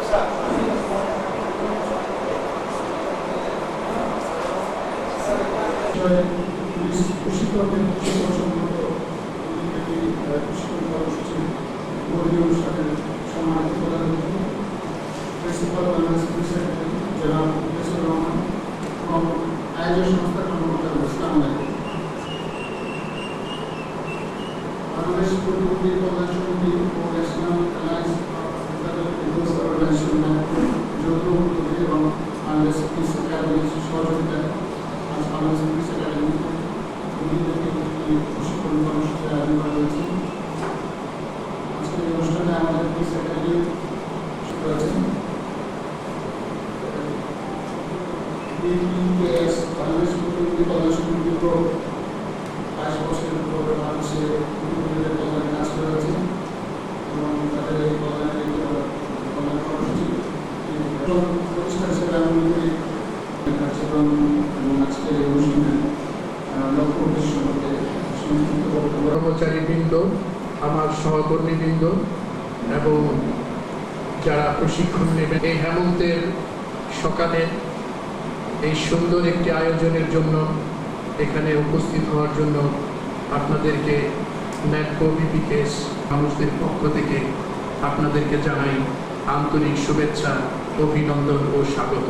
প্রশিক্ষণের সম্মত প্রশিক্ষণ কর্মসূচি বর্গীয় অনুষ্ঠানের সম্মানিত প্রধান অতিথি প্রিন্সিপাল সেক্রেটারি জনাব মুখলেসুর রহমান এবং আয়োজক সংস্থার কর্মকর্তা আসসালামু আলাইকুম। বাংলাদেশ প্রতিবন্ধী কল্যাণ সমিতি ও ন্যাশনাল অ্যালায়েন্স অর্গানাইজেশন যৌথ উদ্যোগে এবং বাংলাদেশ পিস একাডেমির সহযোগিতায় আজ বাংলাদেশ পিস একাডেমি প্রশিক্ষণ কর্মসূচি আয়োজন করা হয়েছে। আজকের এই অনুষ্ঠানে আমাদের পিস একাডেমি রয়েছেন BPS বাংলাদেশ প্রতিবন্ধী কল্যাণ সমিতির 22 বছরের উপর বাংলাদেশে প্রতিবন্ধীদের কল্যাণে কাজ করে রয়েছে এবং তাদের এই কল্যাণের কল্যাণ কর্মসূচি প্রতিষ্ঠান হিসেবে আমি কার্যক্রম এবং আজকের এই অনুষ্ঠানের লক্ষ্য উদ্দেশ্য সম্পর্কে সংক্ষিপ্ত বক্তব্য। কর্মচারীবৃন্দ, আমার সহকর্মীবৃন্দ এবং যারা প্রশিক্ষণ নেবেন, এই হেমন্তের সকালে এই সুন্দর একটি আয়োজনের জন্য এখানে উপস্থিত হওয়ার জন্য আপনাদেরকে ন্যাটকো বিপিকেএস মানুষদের পক্ষ থেকে আপনাদেরকে জানাই আন্তরিক শুভেচ্ছা, অভিনন্দন ও স্বাগত।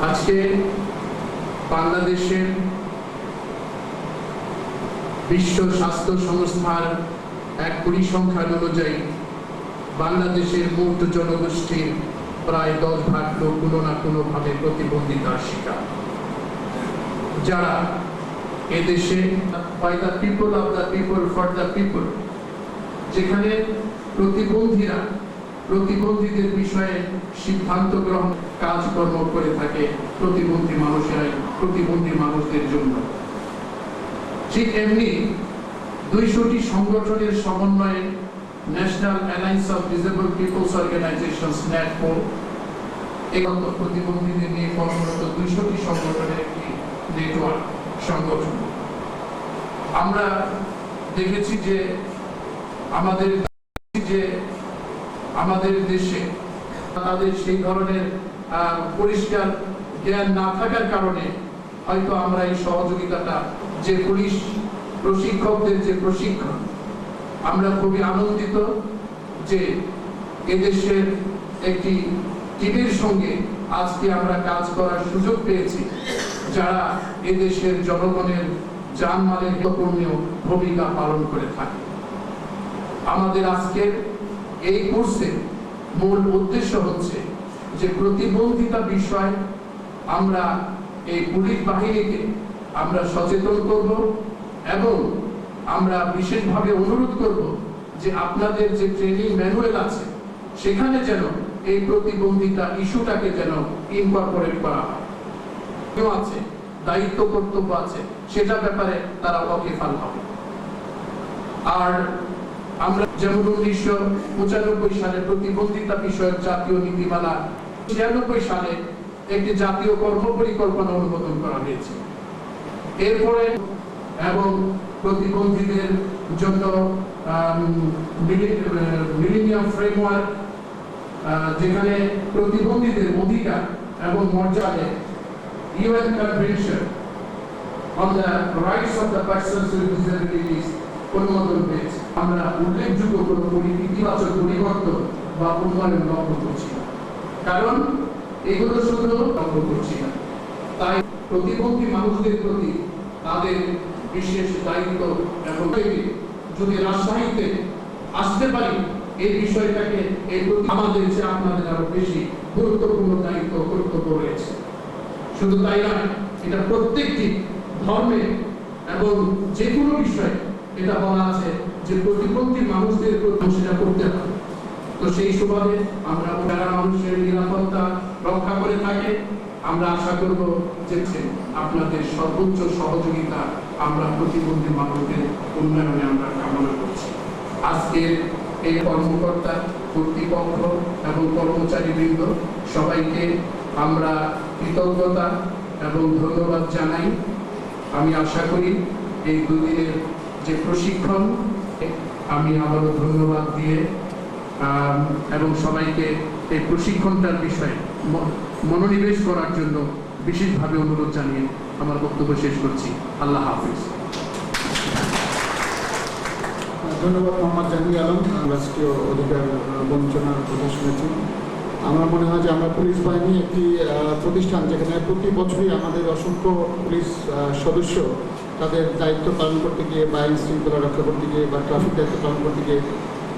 আজকে বাংলাদেশের বিশ্ব স্বাস্থ্য সংস্থার এক পরিসংখ্যান অনুযায়ী বাংলাদেশের মোট জনগোষ্ঠীর প্রায় 10 লোক কোনো না কোনো ভাবে প্রতিবন্ধিতার শিকার, যারা এদেশে by the people of the people for the people, যেখানে প্রতিবন্ধীদের বিষয়ে সিদ্ধান্ত গ্রহণ কাজকর্ম করে থাকে প্রতিবন্ধী মানুষদের জন্য। ঠিক এমনি 200টি সংগঠনের সমন্বয়ে national alliance of disable peoples organisations ন্যাটকো প্রতিবন্ধীদের নিয়ে কর্মরত 200টি সংগঠনের একটি নেটওয়ার্ক সংগঠন। আমরা দেখেছি যে আমাদের দেশে তাদের সেই ধরনের পরিষ্কার জ্ঞান না থাকার কারণে হয়তো আমরা এই সহযোগিতাটা, যে পুলিশ প্রশিক্ষকদের যে প্রশিক্ষণ, আমরা খুবই আনন্দিত যে এদেশের একটি টিমের সঙ্গে আজকে আমরা কাজ করার সুযোগ পেয়েছি, যারা এদেশের জনগণের জানমালের গুরুত্বপূর্ণ ভূমিকা পালন করে থাকে। আমাদের আজকের এই কোর্সের মূল উদ্দেশ্য হচ্ছে যে প্রতিবন্ধিতা বিষয় আমরা এই পুলিশ বাহিনীকে আমরা সচেতন করব এবং আমরা বিশেষভাবে অনুরোধ করব যে আপনাদের যে ট্রেনিং ম্যানুয়াল আছে সেখানে যেন এই প্রতিবন্ধিতা ইস্যুটাকে যেন ইনকর্পোরেট করা হয়। আছে দায়িত্ব কর্তব্য আছে, সেটা ব্যাপারে তারা ওয়াকিফাল হবে। আর আমরা যেমন 1995 সালে প্রতিবন্ধিতা বিষয়ক জাতীয় নীতিমালা, 96 সালে একটি জাতীয় কর্ম পরিকল্পনা অনুমোদন করা হয়েছে। এরপরে এবং প্রতিবন্ধীদের জন্য মিলেনিয়াম ফ্রেমওয়ার্ক, যেখানে প্রতিবন্ধীদের অধিকার এবং মর্যাদায় UN Convention on the Rights of the Persons with Disabilities অনুমোদন পেয়েছে। আমরা উল্লেখযোগ্য কোনো ইতিবাচক পরিবর্তন বা উন্নয়ন লক্ষ্য করছি না, কারণ এগুলো শুধু লক্ষ্য করছি না। তাই প্রতিবন্ধী মানুষদের প্রতি তাদের বিশেষ দায়িত্ব এবং যদি রাজশাহীতে আসতে পারি, এই বিষয়টাকে আমাদের যে আপনাদের আরো বেশি গুরুত্বপূর্ণ দায়িত্ব কর্তব্য রয়েছে। শুধু তাই নয়, এটা প্রত্যেকটি ধর্মে এবং যে কোনো বিষয়ে এটা বলা আছে যে প্রতিবন্ধী মানুষদের সেটা করতে হবে। তো সেই সুবাদে আমরা যারা মানুষের নিরাপত্তা রক্ষা করে থাকে, আমরা আশা করব যে আপনাদের সর্বোচ্চ সহযোগিতা আমরা প্রতিবন্ধী মানুষদের উন্নয়নে আমরা কামনা করছি। আজকের এই কর্মকর্তা, কর্তৃপক্ষ এবং কর্মচারীবৃন্দ সবাইকে আমরা কৃতজ্ঞতা এবং ধন্যবাদ জানাই। আমি আশা করি এই দুদিনের যে প্রশিক্ষণ, আমি আবারও ধন্যবাদ দিয়ে এবং সবাইকে এই প্রশিক্ষণটার বিষয়ে মনোনিবেশ করার জন্য বিশেষভাবে অনুরোধ জানিয়ে আমার বক্তব্য শেষ করছি। আল্লাহ হাফিজ। ধন্যবাদ মোহাম্মদ জাহাঙ্গীর আলম। রাষ্ট্রীয় অধিকার বঞ্চনার কথা শুনেছি। আমার মনে হয় যে আমরা পুলিশ বাহিনী একটি প্রতিষ্ঠান যেখানে প্রতি বছরই আমাদের অসংখ্য পুলিশ সদস্য তাদের দায়িত্ব পালন করতে গিয়ে বা আইন শৃঙ্খলা রক্ষা করতে গিয়ে বা ট্রাফিক দায়িত্ব পালন করতে গিয়ে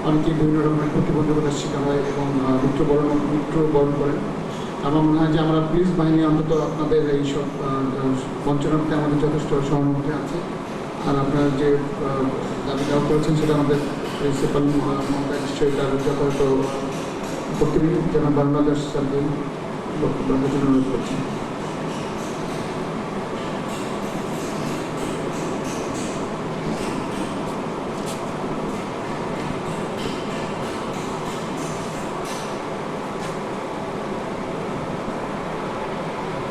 অনেকেই বিভিন্ন রকমের প্রতিবন্ধকতার শিকার হয় এবং মৃত্যুবরণ করেন। আমার মনে হয় যে আমরা পুলিশ বাহিনী অন্তত আপনাদের এইসব বঞ্চনাতে আমাদের যথেষ্ট সহানুভূতি আছে। আর আপনারা যে দাবি দেওয়া করেছেন সেটা আমাদের প্রিন্সিপাল মহোদয় নিশ্চয়ই তার যথাযথ প্রতিনিধি যেন বাংলাদেশ সার্ভিস বক্তব্য রাখার জন্য অনুরোধ করছি।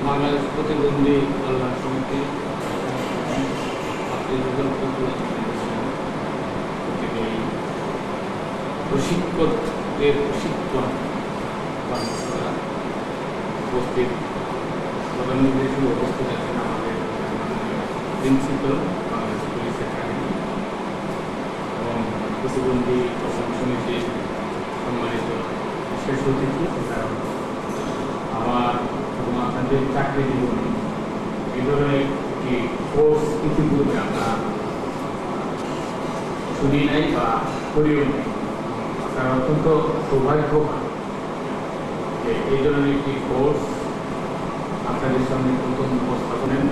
বাংলাদেশ প্রতিবন্ধী কল্যাণ সমিতি প্রশিক্ষকদের প্রশিক্ষণ উপস্থিত প্রধান নির্দেশক উপস্থিত আছেন আমাদের প্রিন্সিপাল বাংলাদেশ পুলিশ একাডেমি এবং প্রতিবন্ধী কল্যাণ সমিতির সম্মানিত বিশেষ অতিথি আমার এবং আপনাদের চাকরি জীবনে এই ধরনের একটি কোর্স ইতিপূর্বে আমরা শুনি নাই বা করিও নাই। তারা অত্যন্ত সৌভাগ্যবান যে এই ধরনের একটি কোর্স আপনাদের সামনে প্রথম উপস্থাপনের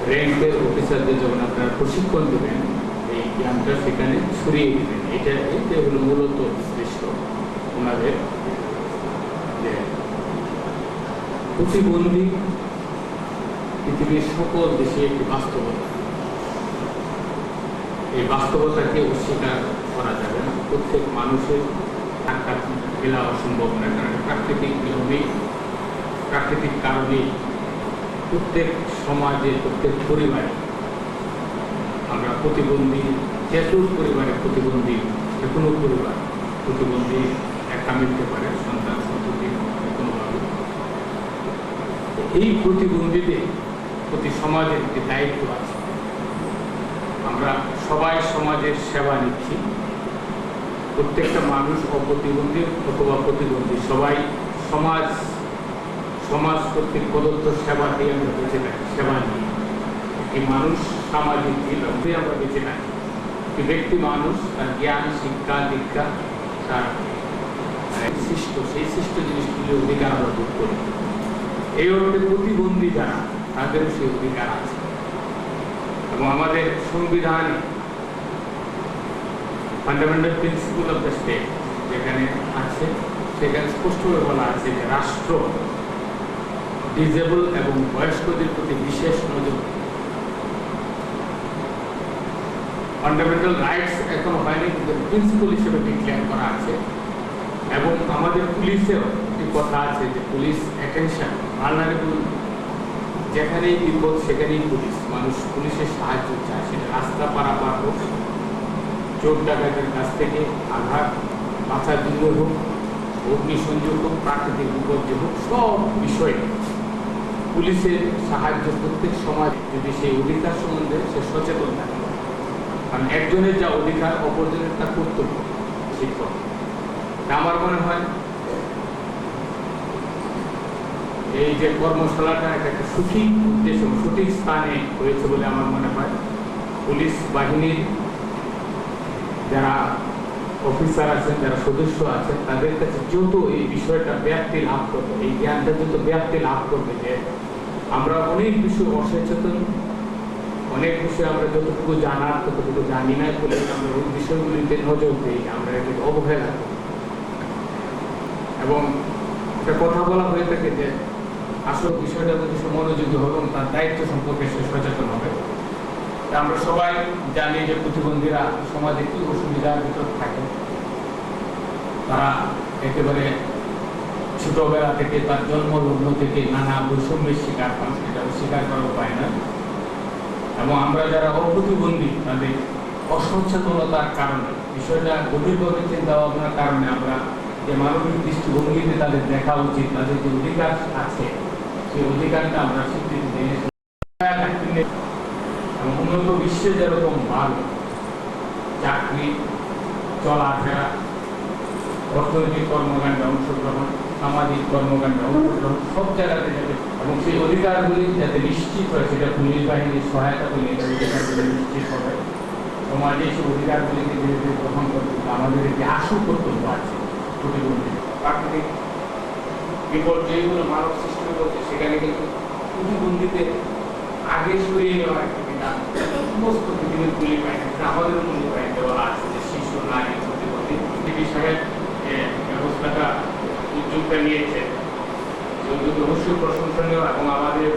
র্যাঙ্কের অফিসারদের যখন আপনারা প্রশিক্ষণ দেবেন এই জ্ঞানটা সেখানে ছড়িয়ে দেবেন। এইটা হলো মূলত উদ্দেশ্য ওনাদের। যে প্রতিবন্ধী পৃথিবীর সকল দেশে একটি বাস্তবতা, এই বাস্তবতাকে অস্বীকার করা যাবে না। প্রত্যেক মানুষের টাকা ফেলা অসম্ভব না, কারণ প্রাকৃতিক কারণে প্রত্যেক সমাজে প্রত্যেক পরিবারে আমরা প্রতিবন্ধী, যেসব পরিবারে প্রতিবন্ধী, যে কোনো পরিবার প্রতিবন্ধী একা মিলতে পারে সন্তান সন্ততি কোনোভাবে। এই প্রতিবন্ধীদের প্রতি সমাজের একটি দায়িত্ব আছে। আমরা সবাই সমাজের সেবা নিচ্ছি। প্রত্যেকটা মানুষ অপ্রতিবন্ধী অথবা প্রতিবন্ধী সবাই সমাজ কর্তৃক প্রদত্ত সেবাতেই আমরা বেঁচে থাকি, সেবা নিই। একটি মানুষ সামাজিক জীব, আমরা বেঁচে থাকি। একটি ব্যক্তি মানুষ তার জ্ঞান, শিক্ষা, দীক্ষা, তার সৃষ্ট, সেই সৃষ্ট জিনিসগুলির অধিকার আমরা ভোগ করি। এই অর্থে প্রতিবন্ধী যারা, তাদেরও সেই অধিকার আছে। এবং আমাদের সংবিধানে fundamental principal of the state যেখানে আছে, সেখানে স্পষ্টভাবে বলা আছে যে রাষ্ট্র ডিজেবল এবং বয়স্কদের প্রতি বিশেষ নজর। ফান্ডামেন্টাল রাইটস এখনো হয়নি, কিন্তু প্রিন্সিপাল হিসেবে ডিক্লেয়ার করা আছে। এবং আমাদের পুলিশেও একটি কথা আছে যে পুলিশ অ্যাটেনশন ভালনারেবল, যেখানেই বিপদ সেখানেই পুলিশ। মানুষ পুলিশের সাহায্য চায়, সেটা রাস্তা পারাপার হোক, চোর ডাকাতের কাছ থেকে আঘাত বাঁচার জন্য হোক, অগ্নিসংযোগ হোক, প্রাকৃতিক বিপর্যয় হোক, সব বিষয়ে পুলিশের সাহায্য প্রত্যেক সমাজ যদি সেই অধিকার সম্বন্ধে সে সচেতন থাকে। কারণ একজনের যা অধিকার অপরজনের তা কর্তব্য শিক্ষক। আমার মনে হয় এই যে কর্মশালাটা একটা সঠিক উদ্দেশ্য, সঠিক স্থানে হয়েছে বলে আমার মনে হয়। পুলিশ বাহিনীর যারা অফিসার আছেন, যারা সদস্য আছেন, তাদের কাছে যত এই বিষয়টা ব্যাপ্তি লাভ করবে, এই জ্ঞানটা যত ব্যাপ্তি লাভ করবে যে আমরা অনেক বিষয় অসচেতন, অনেক বিষয় আমরা যতটুকু জানার ততটুকু জানি না বলে আমরা ওই বিষয়গুলিতে নজর দিই, আমরা এটাকে অবহেলা করি। এবং একটা কথা বলা হয়ে থাকে যে আসল বিষয়টা যদি সে মনোযোগী হবে এবং তার দায়িত্ব সম্পর্কে সে সচেতন হবে। আমরা সবাই জানি যে প্রতিবন্ধীরা সমাজে কি অসুবিধার ভিতর থাকে। তারা একেবারে ছোটবেলা থেকে, তার জন্মলগ্ন থেকে নানা বৈষম্যের শিকার হন, এটা স্বীকার করা উপায় না। এবং আমরা যারা অপ্রতিবন্ধী, তাদের অসচেতনতার কারণে, বিষয়টা গভীরভাবে চিন্তা ভাবনার কারণে আমরা যে মানবিক দৃষ্টিভঙ্গিতে তাদের দেখা উচিত, তাদের যে অধিকার আছে সেই অধিকারটা আমরা স্বীকৃতি দিয়ে এবং উন্নত বিশ্বে যেরকম ভালো চাকরি, চলাফেরা, অর্থনৈতিক কর্মকাণ্ডে অংশগ্রহণ, সামাজিক কর্মকাণ্ডে অংশগ্রহণ সব জায়গাতে যাতে এবং সেই অধিকারগুলি যাতে নিশ্চিত হয়, সেটা পুলিশ বাহিনীর সহায়তা পেলে এই অধিকারগুলি নিশ্চিত হবে। সমাজে সেই অধিকারগুলিকে ধীরে ধীরে গ্রহণ করতে আমাদের একটি আশু কর্তব্য আছে। প্রতিবন্ধী প্রাকৃতিক বিপর্যয়গুলো মানব সৃষ্টি করছে, সেখানে কিন্তু প্রতিবন্ধীদের আগে সরিয়ে নেওয়ার একটি বিধান সমস্ত পৃথিবীর পুলিশ বাহিনী, আমাদের পুলিশ বাহিনীতে বলা আছে যে শিশু, নারী, প্রতিবন্ধী সাহেব ব্যবস্থাটা উদ্যোগটা নিয়েছে, উদ্যোগ অবশ্যই প্রশংসনীয় এবং আমাদের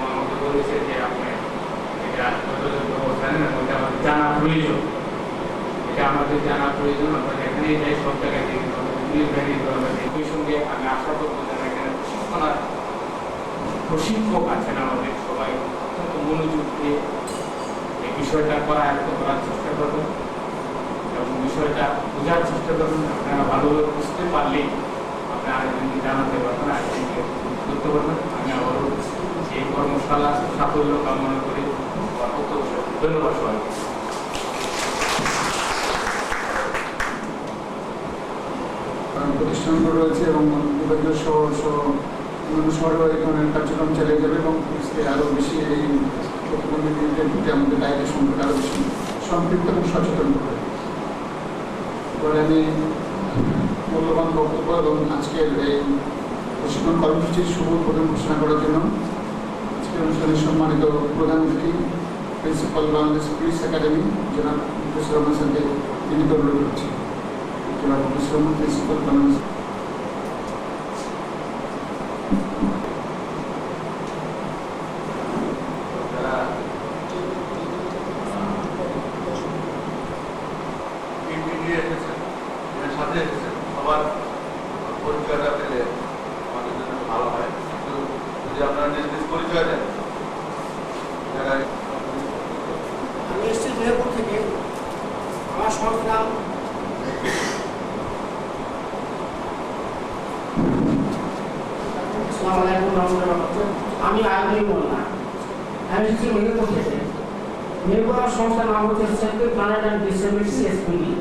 আমাকে বলেছে যে আপনি এটা যথাযথ ব্যবস্থা নেন এবং এটা আমাদের জানা প্রয়োজন, এটা আমাদের জানা প্রয়োজন। আমরা যেখানেই যাই সব জায়গায় দেখি পুলিশ বাহিনী ওই সঙ্গে আমি আশা করবো যারা এখানে প্রশিক্ষক আছেন আমাদের সবাই অত্যন্ত মনোযোগ দিয়ে এই বিষয়টা করার চেষ্টা করবেন এবং বিষয়টা বোঝার চেষ্টা করবেন। আপনারা ভালোভাবে বুঝতে পারলেই আপনি আরেকজনকে জানাতে পারবেন, আরেকজনকে করতে পারবেন। আমি আবারও এই কর্মশালা সাফল্য কামনা করি। ধন্যবাদ সবাই। প্রতিষ্ঠানগুলো রয়েছে এবং বিভাগীয় অন্যান্য শহরেও এই ধরনের কার্যক্রম চালিয়ে যাবে এবং পুলিশকে আরও বেশি এই প্রতিবন্ধীদের প্রতি আমাদের দায়িত্বের সম্পর্কে আরও বেশি সম্পৃক্ত এবং সচেতন করবে। এবারে আমি মূল্যবান বক্তব্য এবং আজকের এই প্রশিক্ষণ কর্মসূচির শুভ উদ্বোধন ঘোষণা করার জন্য আজকের অনুষ্ঠানের সম্মানিত প্রধান অতিথি প্রিন্সিপাল বাংলাদেশ পুলিশ একাডেমি জনাব মুখলিসুর রহমান স্যারকে বিনীত অনুরোধ করছি। জনাব মুখলিসুর রহমান, প্রিন্সিপাল বাংলাদেশ। সাথে এসেছেন সবার পরিচয়টা পেলে আমাদের জন্য ভালো হয়। কিন্তু যদি আপনারা নিজ নিজ পরিচয় দেন, আমি এসেছি মেহেরপুর থেকে। আমার সংগ্রাম আমি আয়োজনই বললাম। আমি এসেছি মেহেরপুর থেকে। মেহেরপুর আমার সংস্থার নাম হচ্ছে central planet and disability SPD.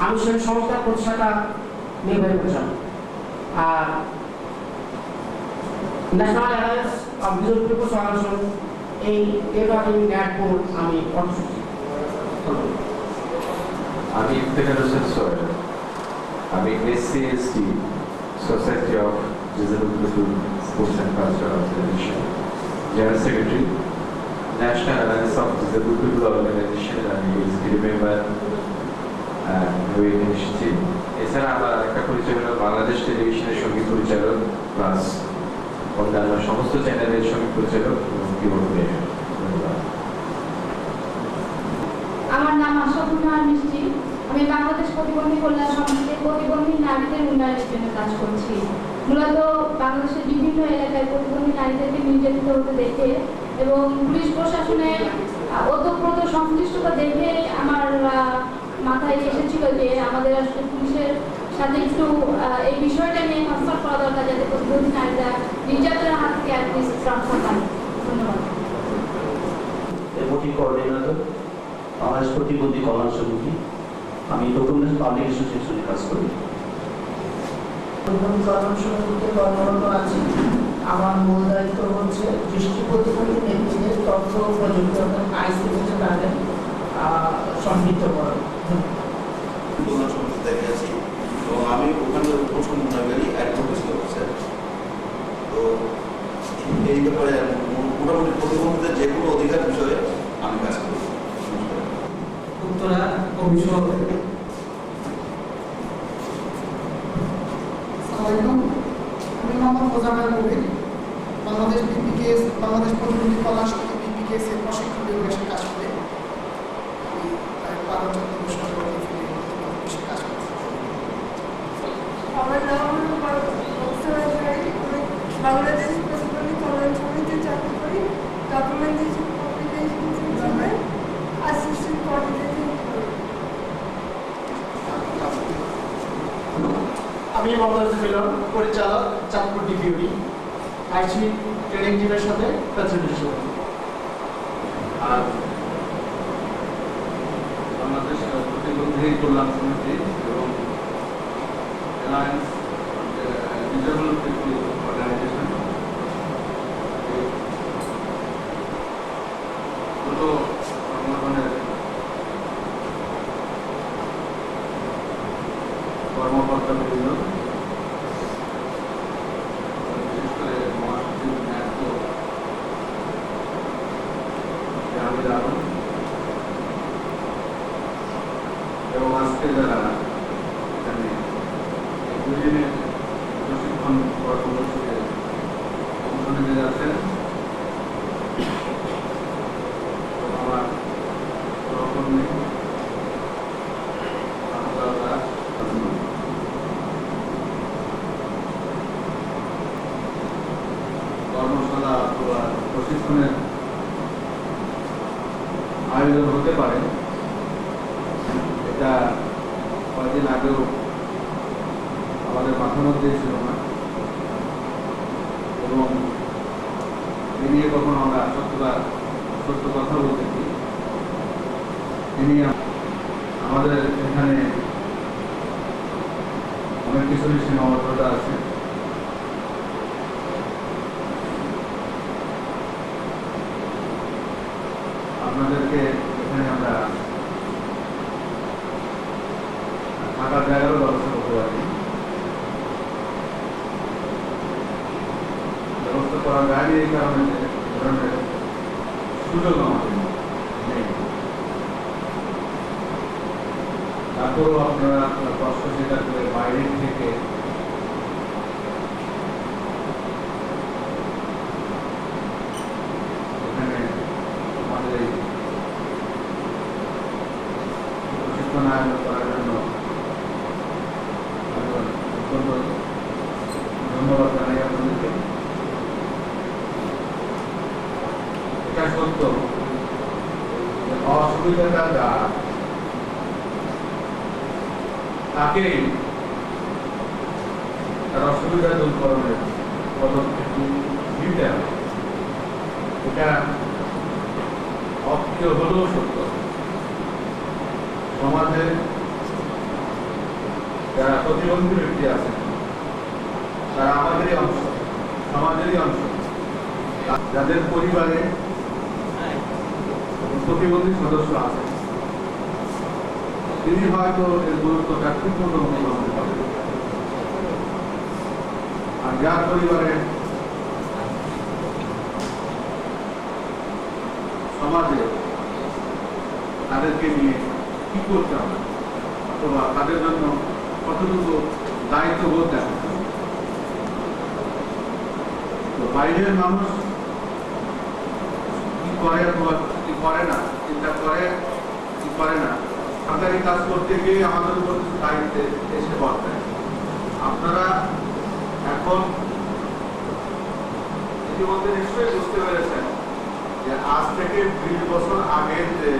আমি সেই সংস্থার প্রতিষ্ঠাতা নির্বাহী পরিচালক। আর national alliance of disable peoples organization এই ন্যাটবোর্ড আমি কর্মসূচি। আমি ইফতেখার হোসেন সোহেল, আমি SCSD society of disabled people sports and cultural organisation general secretary, national alliance of disabled people অর্গানাইজেশনের আমি এক্সিকিউটিভ মেম্বার এসেছি। এছাড়া আমার আরেকটা পরিচয় হল বাংলাদেশ টেলিভিশনের সঙ্গীত পরিচালক প্লাস অন্যান্য সমস্ত চ্যানেলের সঙ্গীত পরিচালক এবং কিবোর্ড প্লেয়ার। ধন্যবাদ। আমার নাম আশাপূর্ণা মিষ্টি। আমি বাংলাদেশ প্রতিবন্ধী কল্যাণ সমিতিতে প্রতিবন্ধী নারীদের উন্নয়নের জন্য কাজ করছি। মূলত বাংলাদেশের বিভিন্ন এলাকায় প্রতিবন্ধী নারীদেরকে নির্যাতিত হতে দেখে এবং পুলিশ প্রশাসনের ওতপ্রোত সংশ্লিষ্টতা দেখে আমার মাথায় এসেছিল যে আমাদের আসলে পুলিশের সাথে একটু এই বিষয়টা নিয়ে কনসাল্ট করা দরকার, যাতে প্রতিবন্ধী নারীরা নির্যাতনের হাত থেকে অ্যাটলিস্ট রক্ষা পায়। ধন্যবাদ। ডেপুটি কোঅর্ডিনেটর, বাংলাদেশ প্রতিবন্ধী কল্যাণ সমিতি। আমি ডকুমেন্ট পাবলিকেশন সেকশনে কাজ করি। প্রতিবন্ধী কল্যাণ সমিতিতে কর্মরত আছি। আমার মূল দায়িত্ব হচ্ছে দৃষ্টি প্রতিবন্ধী ব্যক্তিদের তথ্য প্রযুক্তি অর্থাৎ ICT কাজে সম্পৃক্ত করা। কল্যাণ সমিতিতে গেছি এবং আমি ওখানে উপসংহারকারী অ্যাডভোকেসি অফিসার। তো এই ব্যাপারে মোটামুটি প্রতিবন্ধীদের যে কোনো অধিকার বিষয়ে আমি কাজ করি। উত্তরা কমিশন। আমি মোহাম্মদ মোজাম্মেল মুবিন, বাংলাদেশ প্রতিবন্ধী কল্যাণ সমিতি BPKS এর প্রশিক্ষণ বিভাগে কাজ করি। আমার নাম বাংলাদেশ প্রতিবন্ধী কল্যাণ সমিতিতে চাকরি করি। ডকুমেন্টেশন পাবলিকেশন সেকশনে অ্যাসিস্ট্যান্ট আমি মোহাম্মদ মিলন, পরিচালক, চাঁদপুর ডিপিউডি, আইসি ট্রেনিং টিমের সাথে ফ্যাসিলিটেশন। আর বাংলাদেশ প্রতিবন্ধী কল্যাণ সমিতি এবং অ্যালায়েন্স ডিসেবল পিপল অর্গানাইজেশন দুটো সংগঠনের কর্মকর্তা বিভিন্ন, বিশেষ করে মহাসচিব ন্যাস্ত জাহাঙ্গীর আলম এবং আজকে যারা এখানে এই দুদিনের প্রশিক্ষণ কর্মসূচিতে অংশ নিতে যাচ্ছেন, আমার সহকর্মী কর্মশালা অথবা প্রশিক্ষণের আয়োজন হতে পারে, এটা কয়েকদিন আগেও আমাদের মাথার মধ্যে ছিল না এবং এ নিয়ে কখনো আমরা সত্য কথা বলতেছি। তিনি আমাদের এখানে অনেক কিছুরই সীমাবদ্ধতা আছে। আপনাদেরকে এখানে আমরা থাকার জায়গারও ব্যবস্থা করতে পারি, ব্যবস্থা করা যায়নি এই কারণে যে ধরনের সুযোগ আমাদের নেই। তারপরও আপনারা কষ্ট স্বীকার করে বাইরের থেকে এখানে আমাদের এই প্রশিক্ষণ আয়োজন করার জন্য অত্যন্ত ধন্যবাদ জানাই আপনাদেরকে। এটা সত্য যে অসুবিধাটা যা তাকেই তার অসুবিধা দূরকরণের পদক্ষেপ নিতে হবে। এটা অপ্রিয় হলেও সত্য। সমাজে যারা প্রতিবন্ধী ব্যক্তি আছেন তারা আমাদেরই অংশ, সমাজেরই অংশ। যাদের পরিবারে প্রতিবন্ধী সদস্য আছেন তিনি হয়তো এর গুরুত্বটা ঠিক মতো অনুধাবন করেন, আর যার পরিবারে সমাজে তাদেরকে নিয়ে কি করতে হবে অথবা তাদের জন্য কতটুকু দায়িত্ববোধ দেখা, তো বাইরের মানুষ কি করে অথবা কি করে না, চিন্তা করে কি করে না, সরকারি কাজ করতে গিয়ে আমাদের উপর কিছু দায়িত্বে এসে পড়ে। আপনারা এখন ইতিমধ্যে নিশ্চয়ই বুঝতে পেরেছেন যে আজ থেকে 20 বছর আগের যে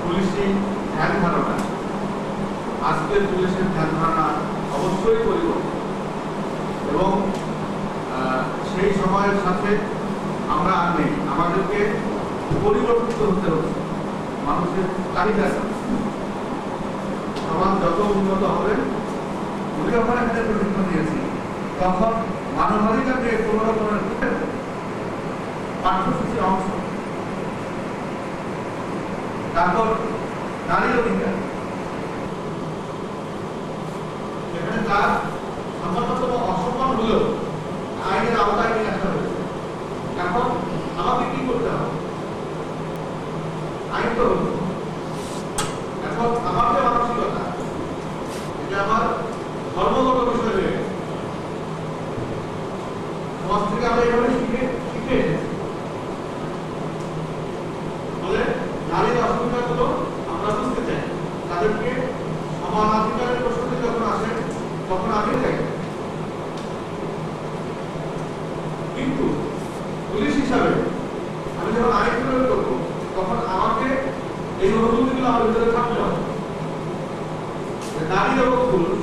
পুলিশি ধ্যান ধারণা, আজকের পুলিশের ধ্যান ধারণা অবশ্যই পরিবর্তন, এবং সেই সময়ের সাথে আমরা আর নেই, আমাদেরকে পরিবর্তিত হতে হচ্ছে মানুষের চাহিদা। সমাজ যত উন্নত হবে, উনি যখন একটা প্রশিক্ষণ দিয়েছি তখন মানবাধিকার নিয়ে কোনো রকমের পাঠ্যসূচির অংশ, তারপর নারীর অধিকার, সেখানে তার সম্মানত বা অসম্মান হলেও আইনের আওতায় নিয়ে আসা হয়েছে। এখন আমাকে কি করতে হবে? আইন তো হল, এখন আমার যে মানসিকতা, এটা আমার ধর্মগত বিষয় হয়ে গেছে। সমাজ থেকে আমরা এভাবে শিখে এসেছি। ফলে নারীর অসুবিধাগুলো আমরা বুঝতে চাই, তাদেরকে সমানাধিকারের প্রশ্নে যখন আসে তখন আমি চাই, কিন্তু পুলিশ হিসাবে আমি যখন আইন প্রয়োগ করবো তখন আমাকে এই অনুভূতিগুলো আমার ভিতরে থাকতে হবে। নারী এবং পুরুষ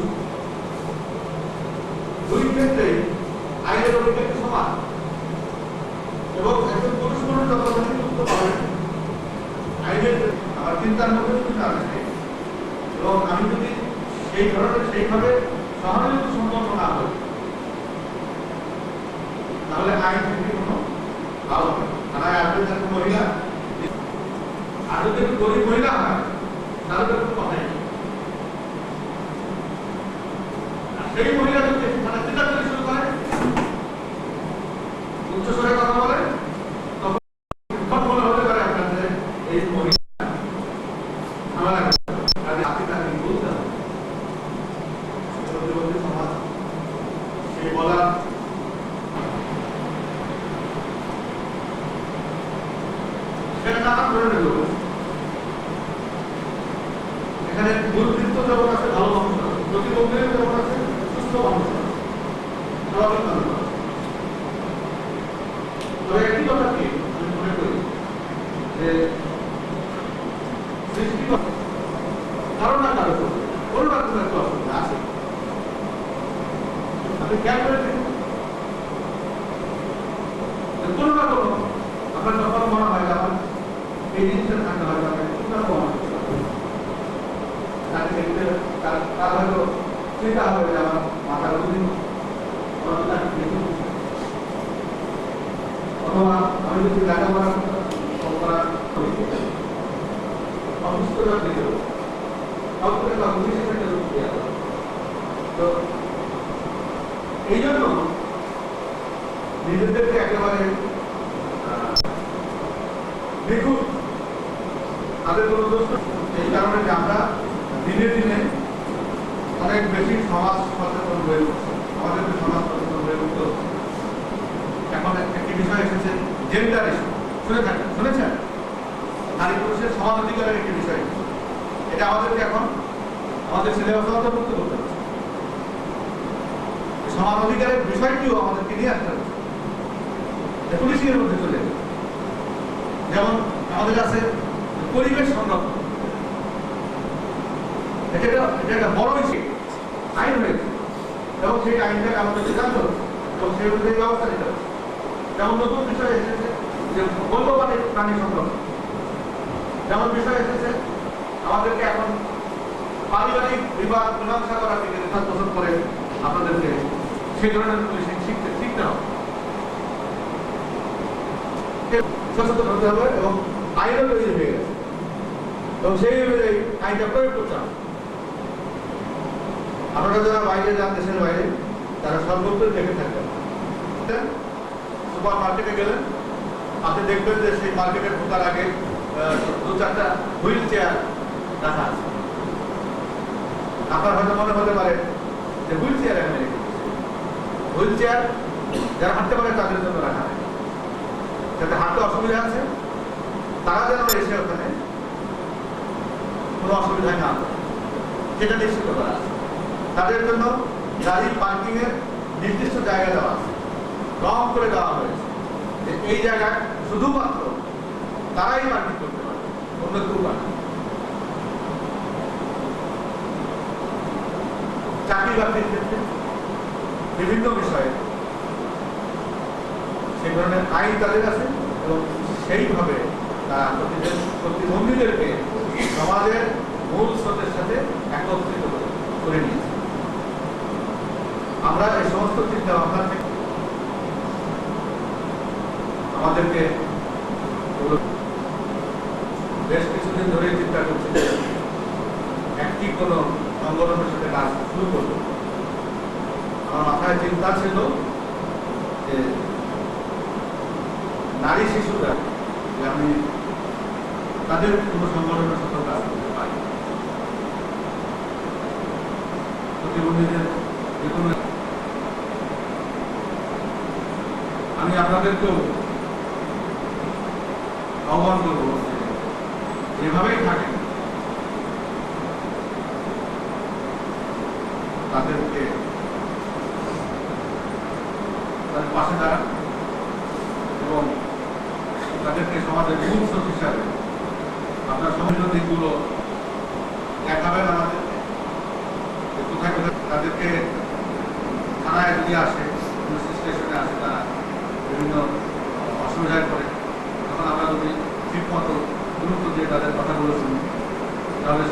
নারীদের অধিকার কি সমান? এবং একজন পুরুষ মানুষ যতখানি যুক্ত পাবেন আইনের আমার চিন্তার মধ্যে কিন্তু আসে, এবং আমি যদি সেই ধরনের সেইভাবে সহানুভূতি সম্পন্ন না হই, তাহলে আইন থেকে কোনো লাভ হবে না। তারা আসবে যাতে মহিলা, আর যদি গরিব মহিলা হয় তাহলে তো কোনো কথাই নেই। সেই মহিলা যদি মানে চিন্তা শুরু করে, উচ্চস্বরে কথা বলে, তখন মনে হতে পারে আপনার যে এই মহিলা আমার আপনি তাকে বলতে হবে সমাজ সেই বলার সেটা নানা ধরনের লোক আছে। এখানে দুর্বৃত্ত যেমন আছে, ভালো মানুষ আছে, প্রতিবন্ধী যেমন আছে, সুস্থ মানুষ আছে, স্বাভাবিক মানুষ আছে। তবে একই কথা কি আমি মনে করি যে সৃষ্টি কারো না কারো কোনো না কোনো একটা অসুবিধা আছে। আপনি খেয়াল করে দেখুন, কোনো না কোনো আপনার যখন মনে হয় যে আমার এই জিনিসটা থাকতে হয়, তাকে দেখতে তার হয়তো চিন্তা হবে যে আমার মাথার অধীন, অথবা আমি যদি লেখাপড়া অসুস্থতার দিকে তো এই জন্য নিজেদেরকে একেবারে নিখুঁত তাদের কোনো দোষ, এই কারণে যে আমরা দিনে দিনে অনেক বেশি সমাজ সচেতন হয়ে উঠছে, আমাদের সমাজ সচেতন হয়ে উঠতে হচ্ছে। এখন একটি বিষয় এসেছে জেন্ডার ইস্যু, শুনেছেন? নারী পুরুষের সমান অধিকারের একটি বিষয়, এটা আমাদেরকে এখন আমাদের সিলেবাসে অন্তর্ভুক্ত করতে হচ্ছে। সমান অধিকারের বিষয়টিও আমাদেরকে নিয়ে আসতে হচ্ছে, পুলিশের মধ্যে চলে যাবে। যেমন আমাদের আছে পরিবেশ সংরক্ষণ, এটা একটা বড় ইস্যু, আইন হয়েছে এবং সেই আইনটাকে আমাদেরকে জানতে হবে এবং সেই অনুযায়ী ব্যবস্থা নিতে হবে। যেমন নতুন বিষয় এসেছে যে বন্যপ্রাণী প্রাণী সংরক্ষণ, যেমন বিষয় এসেছে আমাদেরকে এখন পারিবারিক বিবাদ মীমাংসা করার দিকে 7 বছর পরে আপনাদেরকে সেই ধরনের পুলিশিং শিখতে হবে, সচেতন হতে হবে এবং আইনও তৈরি হয়ে গেছে এবং সেই অনুযায়ী আইনটা প্রয়োগ করতে হবে। আপনারা যারা বাইরে যান, দেশের বাইরে, তারা সর্বত্র দেখে থাকবেন, সুপার মার্কেটে গেলেন আপনি দেখবেন যে সেই মার্কেটে ঢোকার আগে 2-4টা হুইল চেয়ার রাখা আছে। আপনার হয়তো মনে হতে পারে যে হুইল চেয়ার এখানে হুইল চেয়ার যারা হাঁটতে পারে তাদের জন্য রাখা হয়, যাতে হাঁটতে অসুবিধা আছে তারা যেন এসে ওখানে কোনো অসুবিধায় না হয় সেটা নিশ্চিত করা আছে। তাদের জন্য গাড়ি পার্কিং এর নির্দিষ্ট জায়গা দেওয়া আছে, রং করে দেওয়া হয়েছে যে এই জায়গায় শুধুমাত্র তারাই পার্কিং করতে পারে, অন্য কেউ পারে। চাকরি বাকরির ক্ষেত্রে বিভিন্ন বিষয়ে সেই ধরনের আইন তাদের আছে এবং সেইভাবে তারা প্রতিবন্ধীদেরকে সমাজের মূল স্রোতের সাথে একত্রিত করে নিয়েছে। আমরা এই সমস্ত চিন্তা ভাবনা থেকে আমাদেরকে বেশ কিছুদিন ধরে চিন্তা করছি যে একটি কোন সংগঠনের সাথে কাজ শুরু করবো। আমার মাথায় চিন্তা ছিল যে নারী শিশুরা আমি তাদের কোনো সংগঠনের সাথে কাজ করতে পারি, প্রতিবন্ধীদের যে কোনো। আমি আপনাদেরকেও আহ্বান করবো যেভাবেই থাকেন তাদেরকে তাদের পাশে দাঁড়ান এবং তাদেরকে সমাজের মূল স্রোত হিসাবে আপনার সমাজের দিকগুলো দেখাবেন আমাদেরকে, কোথায় কোথায় তাদেরকে থানায় যদি আসে কোনো স্টেশনে আছে তারা বিভিন্ন অসুবিধায় পড়ে, তখন আমরা যদি ঠিক মতো গুরুত্ব দিয়ে তাদের কথাগুলো শুনি তাহলে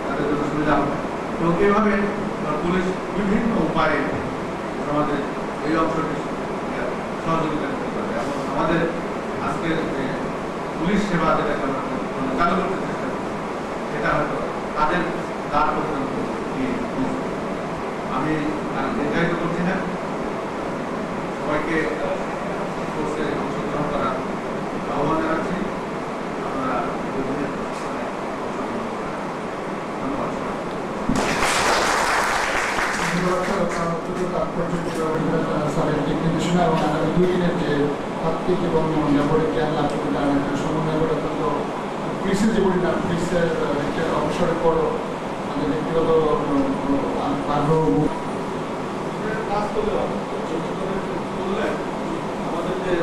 তাদের জন্য সুবিধা হবে। তো এইভাবে পুলিশ বিভিন্ন উপায়ে আমাদের এই অংশটি সহযোগিতা করতে পারে এবং আমাদের আজকের যে পুলিশ সেবা যেটাকে আমরা চালু করতে চেষ্টা করি সেটা হয়তো তাদের দ্বার পর্যন্ত গিয়ে পৌঁছবে। আমি আর নির্ধারিত করছি না, সবাইকে কোর্সে অংশগ্রহণ করার আহ্বান জানাচ্ছি। আপনারা ধন্যবাদ। স্যারের দিক নির্দেশনা এবং আগামী 2 দিনের যে তাত্ত্বিক এবং ব্যবহারিক জ্ঞান লাভ করে তার একটা সমন্বয় করে তো পুলিশের যে বলি না, পুলিশের অবসরের পরও আমাদের ব্যক্তিগত আগ্রহ কাজ করলে আমাদের যে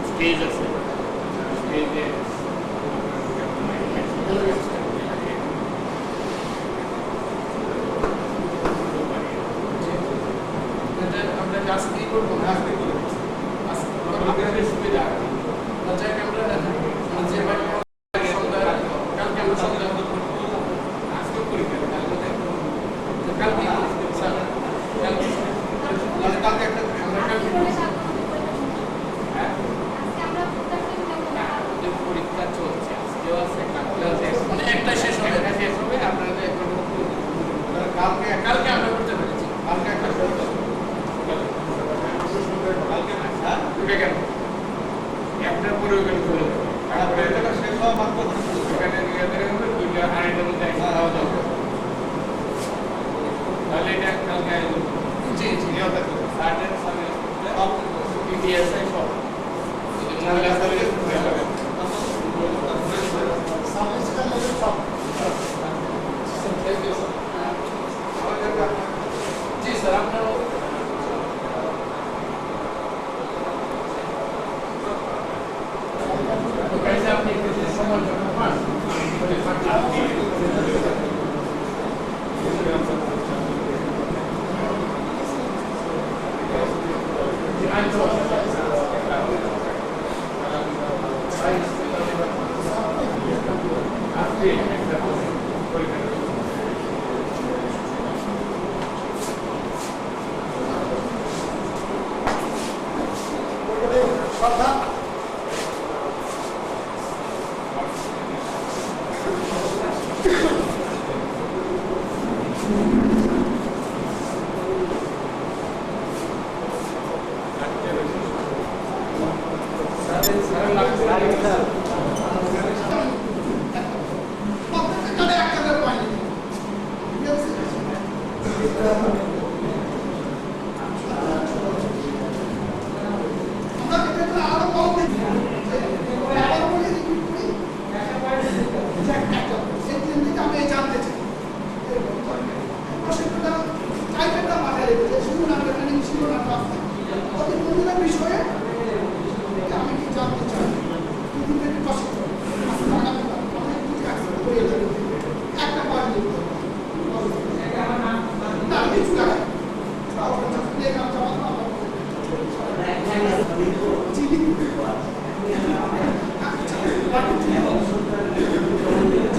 স্টেজ আছে, স্টেজে আমরা কাজ কি করবো না সুবিধা কালকে আমরা সন্ধ্যা আজকে করি কালকে কালকে একটা আমরা কালকে পরীক্ষা চলছে, আজকেও আছে, কালকেও আছে, মানে একটা শেষ হবে আপনাদের কালকে কালকে আমরা করতে পেরেছি, কালকে একটা কালকে কেন একটার পরে ওখানে চলে তারপরে শেষ হওয়া মাত্র ওখানে দুইটা আড়াইটার মধ্যে একটা খাওয়া দাওয়া, তাহলে এটা কালকে জি জি সার্টেন সব ইতিহাসে সব জি স্যার আপনার আপনি সময় পান জি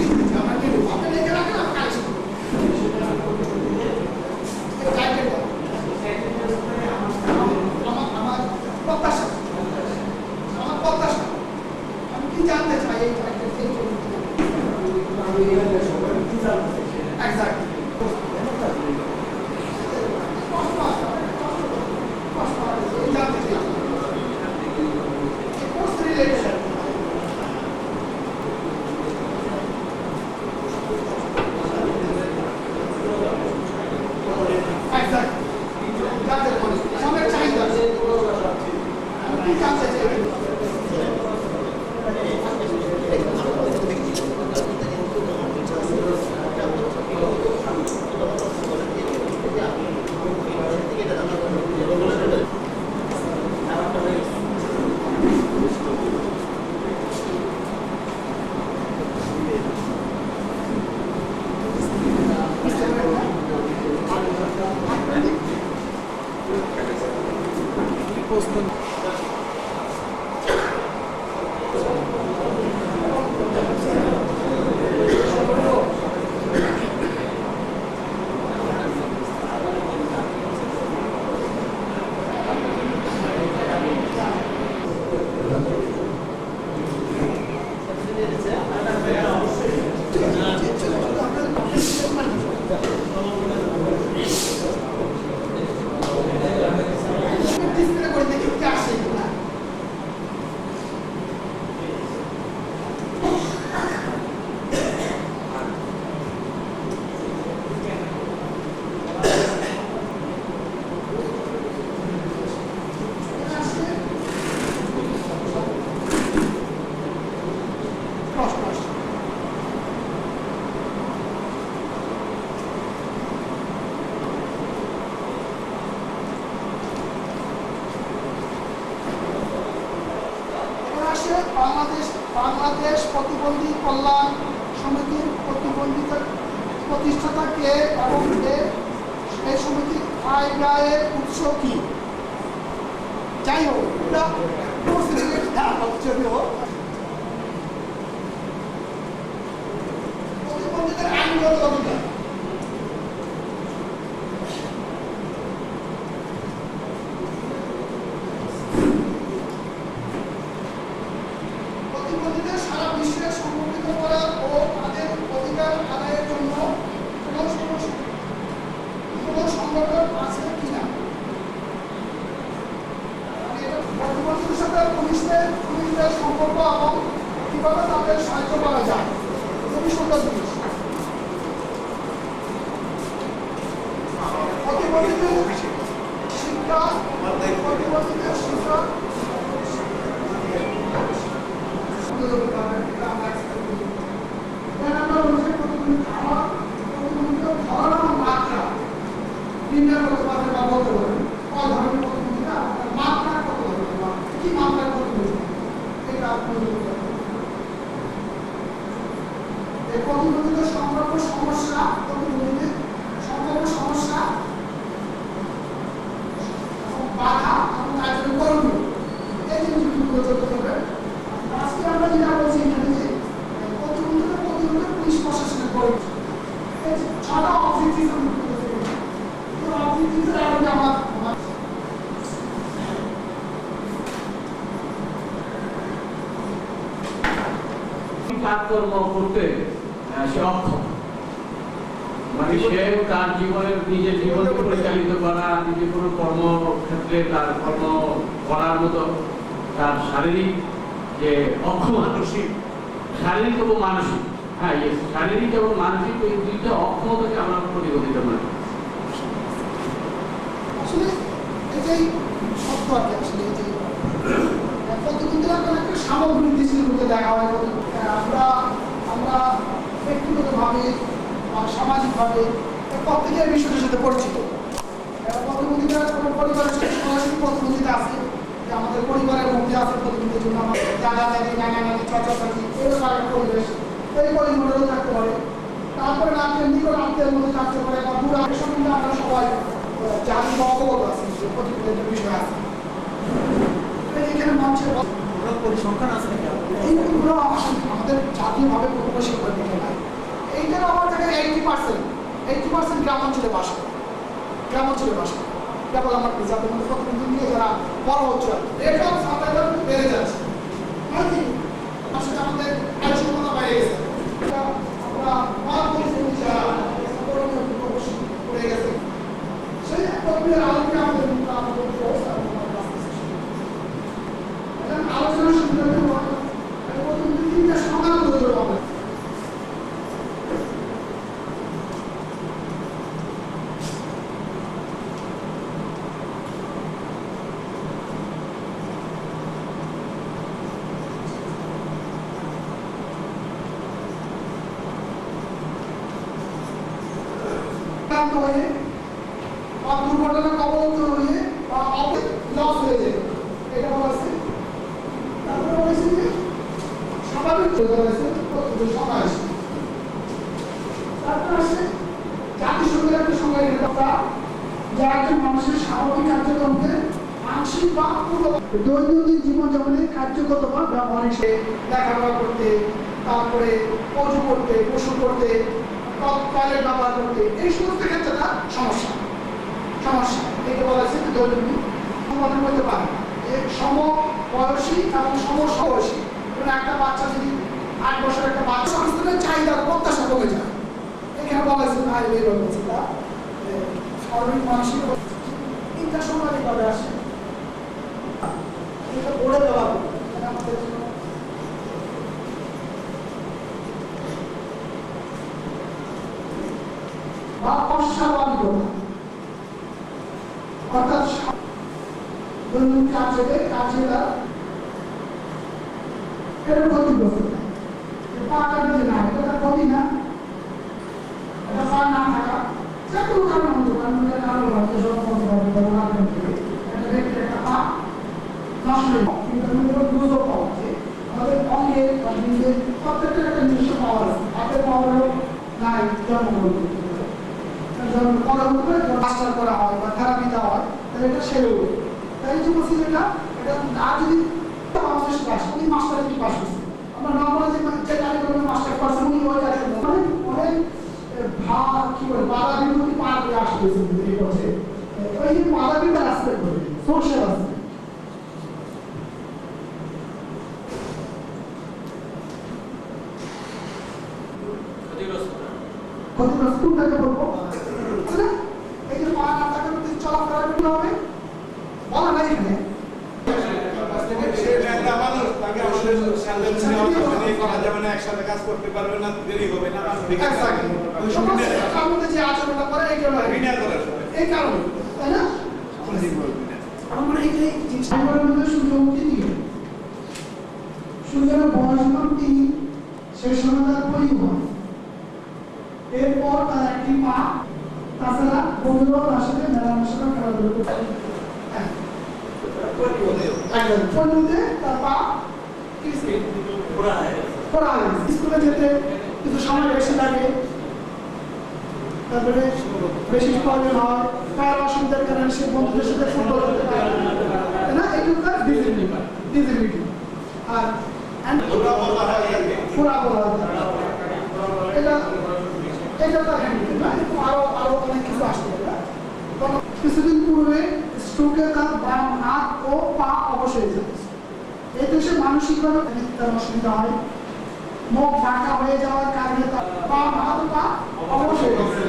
বাংলাদেশ প্রতিবন্ধী কল্যাণ সমিতির প্রতিষ্ঠাতা কে এবং এই সমিতির আয় ব্যয়ের উৎস কি? যাই হোক, প্রতিবন্ধীদের আইনগত অধিকার। প্রতিবন্ধীদের সারা বিশ্বে সংগঠিত করা ও তাদের অধিকার আদায়ের জন্য কোনো সংগঠন আছে কিনা? প্রতিবন্ধীদের সাথে পুলিশদের সম্পর্ক এবং কিভাবে তাদের সাহায্য করা যায়, খুবই সুন্দর জিনিস। প্রতিবন্ধীদের শিক্ষা, প্রতিবন্ধীদের শিক্ষা প্রতিবন্ধীদের সম্ভাব্য সমস্যা, প্রতিবন্ধীদের সম্ভাব্য সমস্যা, বাধা এবং কাজের করণীয়, এই জিনিসগুলো চলতে হবে। আজকে আমরা যেটা বলছি এখানে যে প্রতিবন্ধীদের পুলিশ প্রশাসনের করণীয়, এই 6টা অবজেক্টিভ আমার কাজকর্ম করতে সে অক্ষম, মানে সে তার জীবনের নিজের জীবনকে পরিচালিত করা, নিজের কোনো কর্মক্ষেত্রে তার কর্ম করার মতো তার শারীরিক যে অক্ষমানসিক, শারীরিক এবং মানসিক, হ্যাঁ শারীরিক এবং মানসিক এই দুইটা অক্ষমতাকে আমরা প্রতিবন্ধিত করি। আসলে এটাই সত্য আর কি। আসলে এই যে প্রতিবন্ধীরা একটা সামগ্রিক দৃষ্টিভঙ্গিতে দেখা হয়। আমরা ব্যক্তিগতভাবে বা সামাজিকভাবে প্রত্যেকের বিষয়টার সাথে পরিচিত। প্রতিবন্ধীরা কোনো পরিবারের সাথে সরাসরি প্রতিবন্ধিতা আছে, যে আমাদের পরিবারের মধ্যে আছে প্রতিবন্ধীদের জন্য আমাদের দাদা দাদি, নানা নানি, চাচা চাচি, এরকম একটা পরিবেশ, এই পরিবারেও থাকতে পারে। তারপরে নিকট আত্মীয়ের মধ্যে থাকতে পারে বা বুড়া, এ সম্বন্ধে আমরা সবাই জানি বা অবগত আছি যে প্রতিবন্ধীদের বিষয় আছে। এখানে মানুষের পরিসংখ্যান আছে এইগুলো আমাদের জাতীয়ভাবে কোনো পরিসংখ্যান দিকে নাই। এইটার আমার থেকে 80% গ্রাম অঞ্চলে বাস করে, গ্রাম অঞ্চলে বাস করে। কেবল আমার জাতীয় মধ্যে প্রতিবন্ধী নিয়ে যারা বড় হচ্ছে রেট অফ সার্ভাইভাল বেড়ে যাচ্ছে, আসলে আমাদের কার্যক্ষমতা বাইরে গেছে। আমরা পড়ে গেছে সেই প্রক্রিয়ার আলোকে আমাদের ব্যবস্থা আলোচনা শুরু তিনটা সমাধান করতে হবে। অপমানিত হয়ে বা দুর্ঘটনা কবলিত হয়ে বা লস হয়ে যাবে, এটা বলা আছে। তারপরে বলেছে যে স্বাভাবিক সমাজ, তারপর আছে জাতিসংঘের একটা সংজ্ঞা, যা একজন মানুষের স্বাভাবিক কার্যক্রমকে আংশিক বা পুরো দৈনন্দিন জীবনযাপনে কার্যগত বা ব্যবহারিক লেখাপড়া করতে, তারপরে অজু করতে, গোসল করতে, টয়লেট ব্যবহার করতে, এই সমস্ত ক্ষেত্রে তার সমস্যা। এটা বলা হয়েছে যে দৈনন্দিন সমাধান করতে পারে যে সমবয়সী এবং সমবয়সী। একটা বাচ্চা যদি 8 বছর একটা বাচ্চা সংস্থানের চাহিদার প্রত্যাশা কমে যায়, এখানে বলা হয়েছে না এই বলছে তা শারীরিক মানসিক তিনটা সমানভাবে আসে। এটা পড়ে দেওয়া আমাদের জন্য বা অস্বাভাবিকতা, অর্থাৎ দৈনন্দিন কার্যের এর ক্ষতিগ্রস্ত পা কাটবে না, এটা তার ক্ষতি না, এটা পা না থাকা যে কোনো কারণ হতে পারে, কারণ হয়তো একটা পা নষ্ট হয়ে দ্রুত পাওয়া যায়। আমাদের অঙ্গের বা নিজের প্রত্যেকটা একটা নিজস্ব পাওয়ার আছে, হাতের পাওয়ারও নাই জন্মগ্রহণ মাস্টার করা হয় বা থেরাপি দেওয়া হয়, তাহলে এটা সেরে উঠবে। তাই যে বলছি যেটা এটা আর যদি উনি মাস্টার কি পাস করছে, আমরা নর্মালি যে কারিগরের মাস্টার পারছেন উনি ওই কারিগর মানে অনেক কি বলে বাধা বিপত্তি পার করে আসতেছে এই বছর, ওই যে বাধা বিপত্তি আসতে করে সোশ্যাল আসতে ক্ষতিগ্রস্ত কোনটাকে বলবো, এই যে পা না থাকার মধ্যে চলাফেরা করতে হবে বলা নাই এখানে। একসাথে কাজ করতে পারবে না, দেরি হবে না, যে আচরণটা করে এই কারণে, এই কারণে তাই না, আমরা এই জিনিসটার মধ্যে সূর্যমুখী দিয়ে সূর্যের বয়স 3, সেই সময় তার পরিবহন, এরপর তার একটি পা, তাছাড়া বন্ধুরাও তার সাথে মেলামেশা খেলাধুলো করতে তার পা স্কুলে যেতে কিছু সময় বেশি লাগে, তারপরে বেশি প্রয়োজন হয়, কারো অসুবিধার কারণে সে বন্ধুদের সাথে ফুটবল খেলতে পারে না, এগুলো তার ডিসেবিলিটি। আর এটা তার আরো অনেক কিছু আসতে পারে। কিছুদিন পূর্বে স্ট্রোকে তার বাম হাত ও পা অবশ হয়ে যাচ্ছে, এতে সে মানসিকভাবে তার অসুবিধা হয়, মুখ ফাঁকা হয়ে যাওয়ার কারণে তার বাম হাত ও পা অবশ হয়ে গেছে,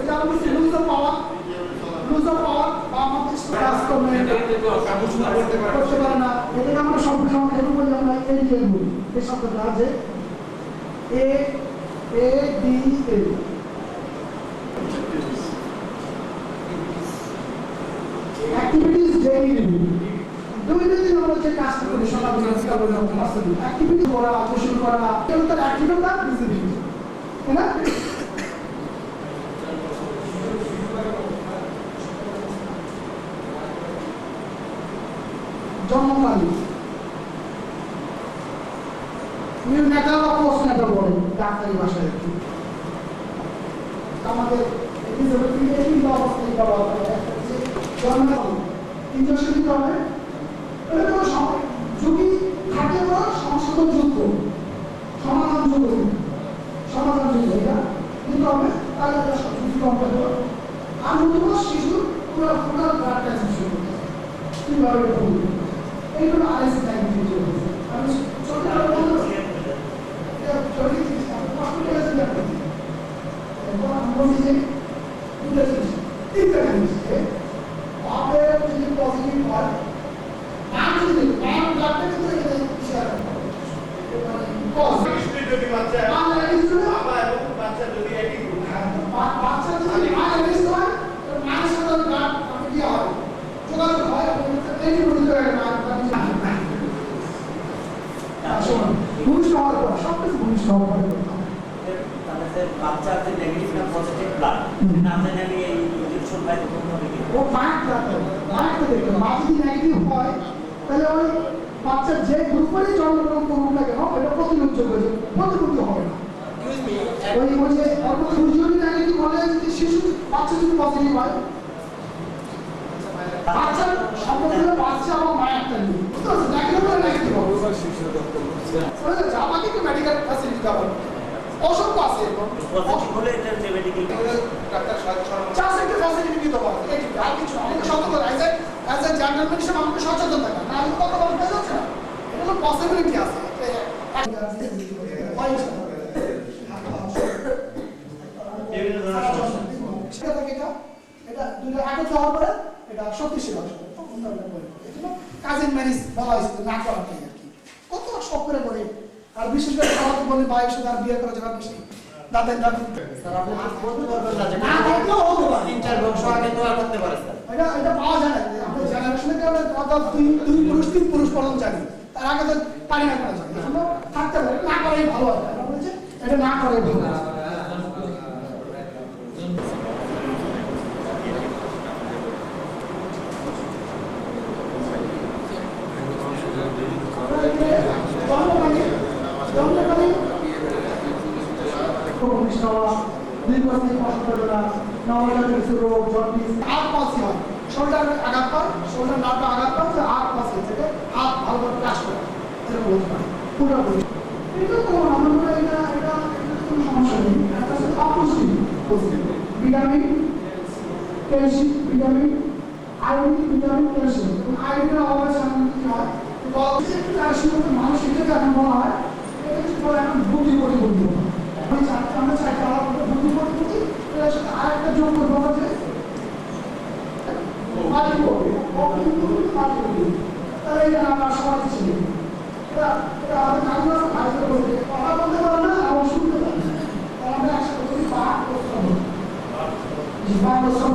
যার মধ্যে লুজ অফ পাওয়ার বাম হাতে কাজ করতে পারে না। এটাকে আমরা সম্পূর্ণ এরকম বলি, আমরা এডিএল বলি, এই শব্দটা যে ADL অ্যাক্টিভিটিস ডেইলি রিভিউ। দৈনন্দিন আমরা যে কাজটা করি সকালবেলা অ্যাক্টিভিটি করা, গোসল করা, এগুলো তার অ্যাক্টিভিটি তার ভিজিবিলিটি, তাই না? জন্মকালীন নিউনেটাল বা পোস্টনেটাল বলে ডাক্তারি ভাষায়, আমাদের অবস্থায় বলা হয় জন্মকালীন ইনজেকশন দিতে হবে, ঝুঁকি থাকে বড় সংশোধনযোগ্য সমাধানযোগ্য এটা দিতে হবে, তাহলে ঝুঁকি কম থাকবে। আর নতুন শিশুর পুরো ব্লাড ট্রান্সফিউশন করতে হবে, কীভাবে এইগুলো আরএসি টাইম দিয়ে হয়েছে। আমি ছোট পজিটিভ হয় ভূমিষ্ঠ হওয়ার পর সবকিছু ভূমিষ্ঠ হওয়ার পরে আপনাদের বাচ্চার যে নেগেটিভ না পজিটিভ ব্লাড না জানি আমি এই ইনজেকশন পাই তখন হবে কি ও মার্ক রাখতে হবে, মার্ক দেখতে হবে। মা যদি নেগেটিভ হয় তাহলে ওই বাচ্চার যে গ্রুপেরই জন্মগ্রহণ করুক না কেন এটা প্রতিরোধযোগ্য, প্রতিরোধ হবে না। ওই ওই যে দুজনই নেগেটিভ হলে যদি শিশু বাচ্চা যদি পজিটিভ হয়, বাচ্চার সম্পর্কে বাচ্চা এবং মা একটা নিয়ে বুঝতে পারছেন, নেগেটিভ হলে নেগেটিভ হবে। আমাকে একটু মেডিকেল ফ্যাসিলিটি দেওয়া অসংখ্য আছে, পজিটিভ হলে এটা মেডিকেল ডাক্তার চাষের ফ্যাসিলিটি দিতে পারবে। আর কিছু আমাকে সতর্ক অ্যাজ এ জেন্টলম্যান হিসেবে আমাকে সচেতন থাকা, না আমি কথা বলতে যাচ্ছি না, এটা তো পসিবিলিটি আছে। এটা দুটো আগে যাওয়ার পরে এটা শক্তিশীল হবে, কাজিন ম্যারিজ বলা হয়েছে না করাটাই আর কি। কত শখ করে করে, আর বিশেষ করে সবাই বলে ভাইয়ের সাথে আর বিয়ে করা যাবে বেশি দাদের দাদি এটা পাওয়া যায় না। আমাদের জেনারেশনে দুই পুরুষ তিন পুরুষ পর্যন্ত জানি, তার আগে তো পারি না করা যায়, এজন্য থাকতে পারে না করাই ভালো হয়। আমরা বলছি এটা না করাই ভালো হয়। শোল্ডার আঘাত পায়, শোল্ডার নাটটা আঘাত পায়, হাত পাশে থেকে হাত ভালোভাবে কাজ করে, এরকম বলতে পারে পুরোপুরি। এটা তো আমার মনে হয় এটা এটা কোনো সমস্যা নেই। এটা হচ্ছে অপুষ্টি, vitamin, calcium, vitamin, iron, vitamin, calcium. আয়রনের অভাবে সাধারণত কি হয়, ক্যালসিয়াম মানসিক থেকে এখন বলা হয় এটা কিছু বলে এখন বুদ্ধি প্রতিবন্ধী। আমরা চাইতে আলাদা বুদ্ধি প্রতিবন্ধী, এর সাথে আরেকটা যোগ করবো যে তাহলে এটা আমরা সমাজ ছিল, এটা আমাদের কাগজ আয়োজন করতে কথা বলতে পারে না, আবার শুনতে পারে না, আমরা একসাথে করি বাক প্রশ্রম, বাক প্রশ্রম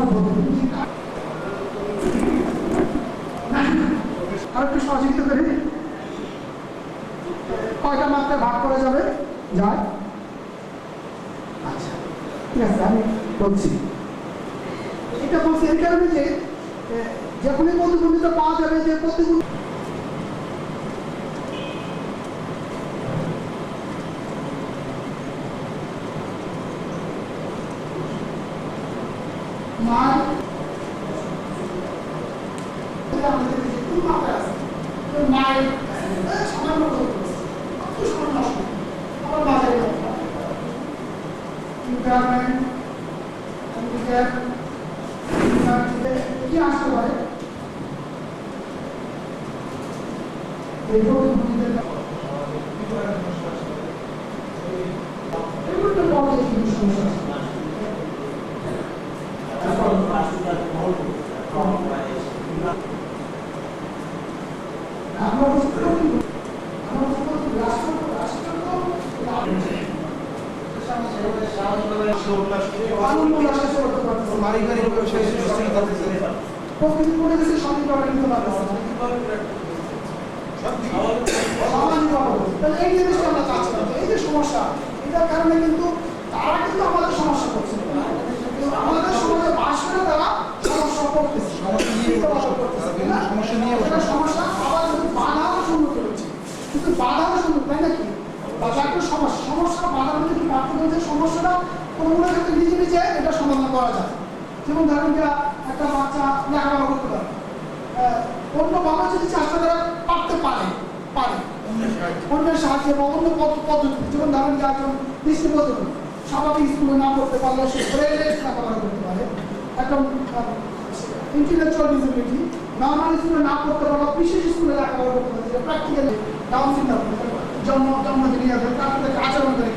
আর একটু সহযোগিতা করি। কয়টা মাত্রায় ভাগ করা যাবে? যায়। আচ্ছা ঠিক আছে, আমি বলছি। এটা বলছি এই কারণে যে যখনই প্রতিবন্ধিতা পাওয়া যাবে, যে প্রতিবন্ধী কি আসতে পারে প্রকৃতি পড়ে গেছে, সঠিক কিন্তু এই জিনিসটা আমরা চাচ্ছি না। এই যে সমস্যা, এটার কারণে কিন্তু তারা কিন্তু আমাদের সমস্যা করছে, আমাদের সমাজে বাস করে তারা সমস্যা করতেছে, সমস্যা আবার কিন্তু বাধাও সম্মুখীন হচ্ছে, কিন্তু বাধাও সম্মুখীন, তাই নাকি? বাধা একটা সমস্যা, সমস্যা বাধার মধ্যে কি পার্থক্য হচ্ছে? সমস্যাটা কোনগুলোর ক্ষেত্রে নিজে নিজে এটা সমাধান করা যায়। যেমন ধরেন যে একটা বাচ্চা লেখাপড়া করতে পারে, অন্য বাবা যদি চেষ্টা করে পারতে পারে পারে অন্যের সাহায্যে বা অন্য পদ্ধতি, যেমন ধরেন যে একজন দৃষ্টিপ্রতিবন্ধী স্বাভাবিক স্কুলে না পড়তে পারলে সে লেখাপড়া করতে পারে, একজন ইন্টেলেকচুয়াল ডিসেবিলিটি নর্মাল স্কুলে না পড়তে পারলে বিশেষ স্কুলে লেখাপড়া করতে পারে, যে প্র্যাকটিক্যালি ডাউন সিনড্রোম জন্ম থেকে তাকে আচরণ করে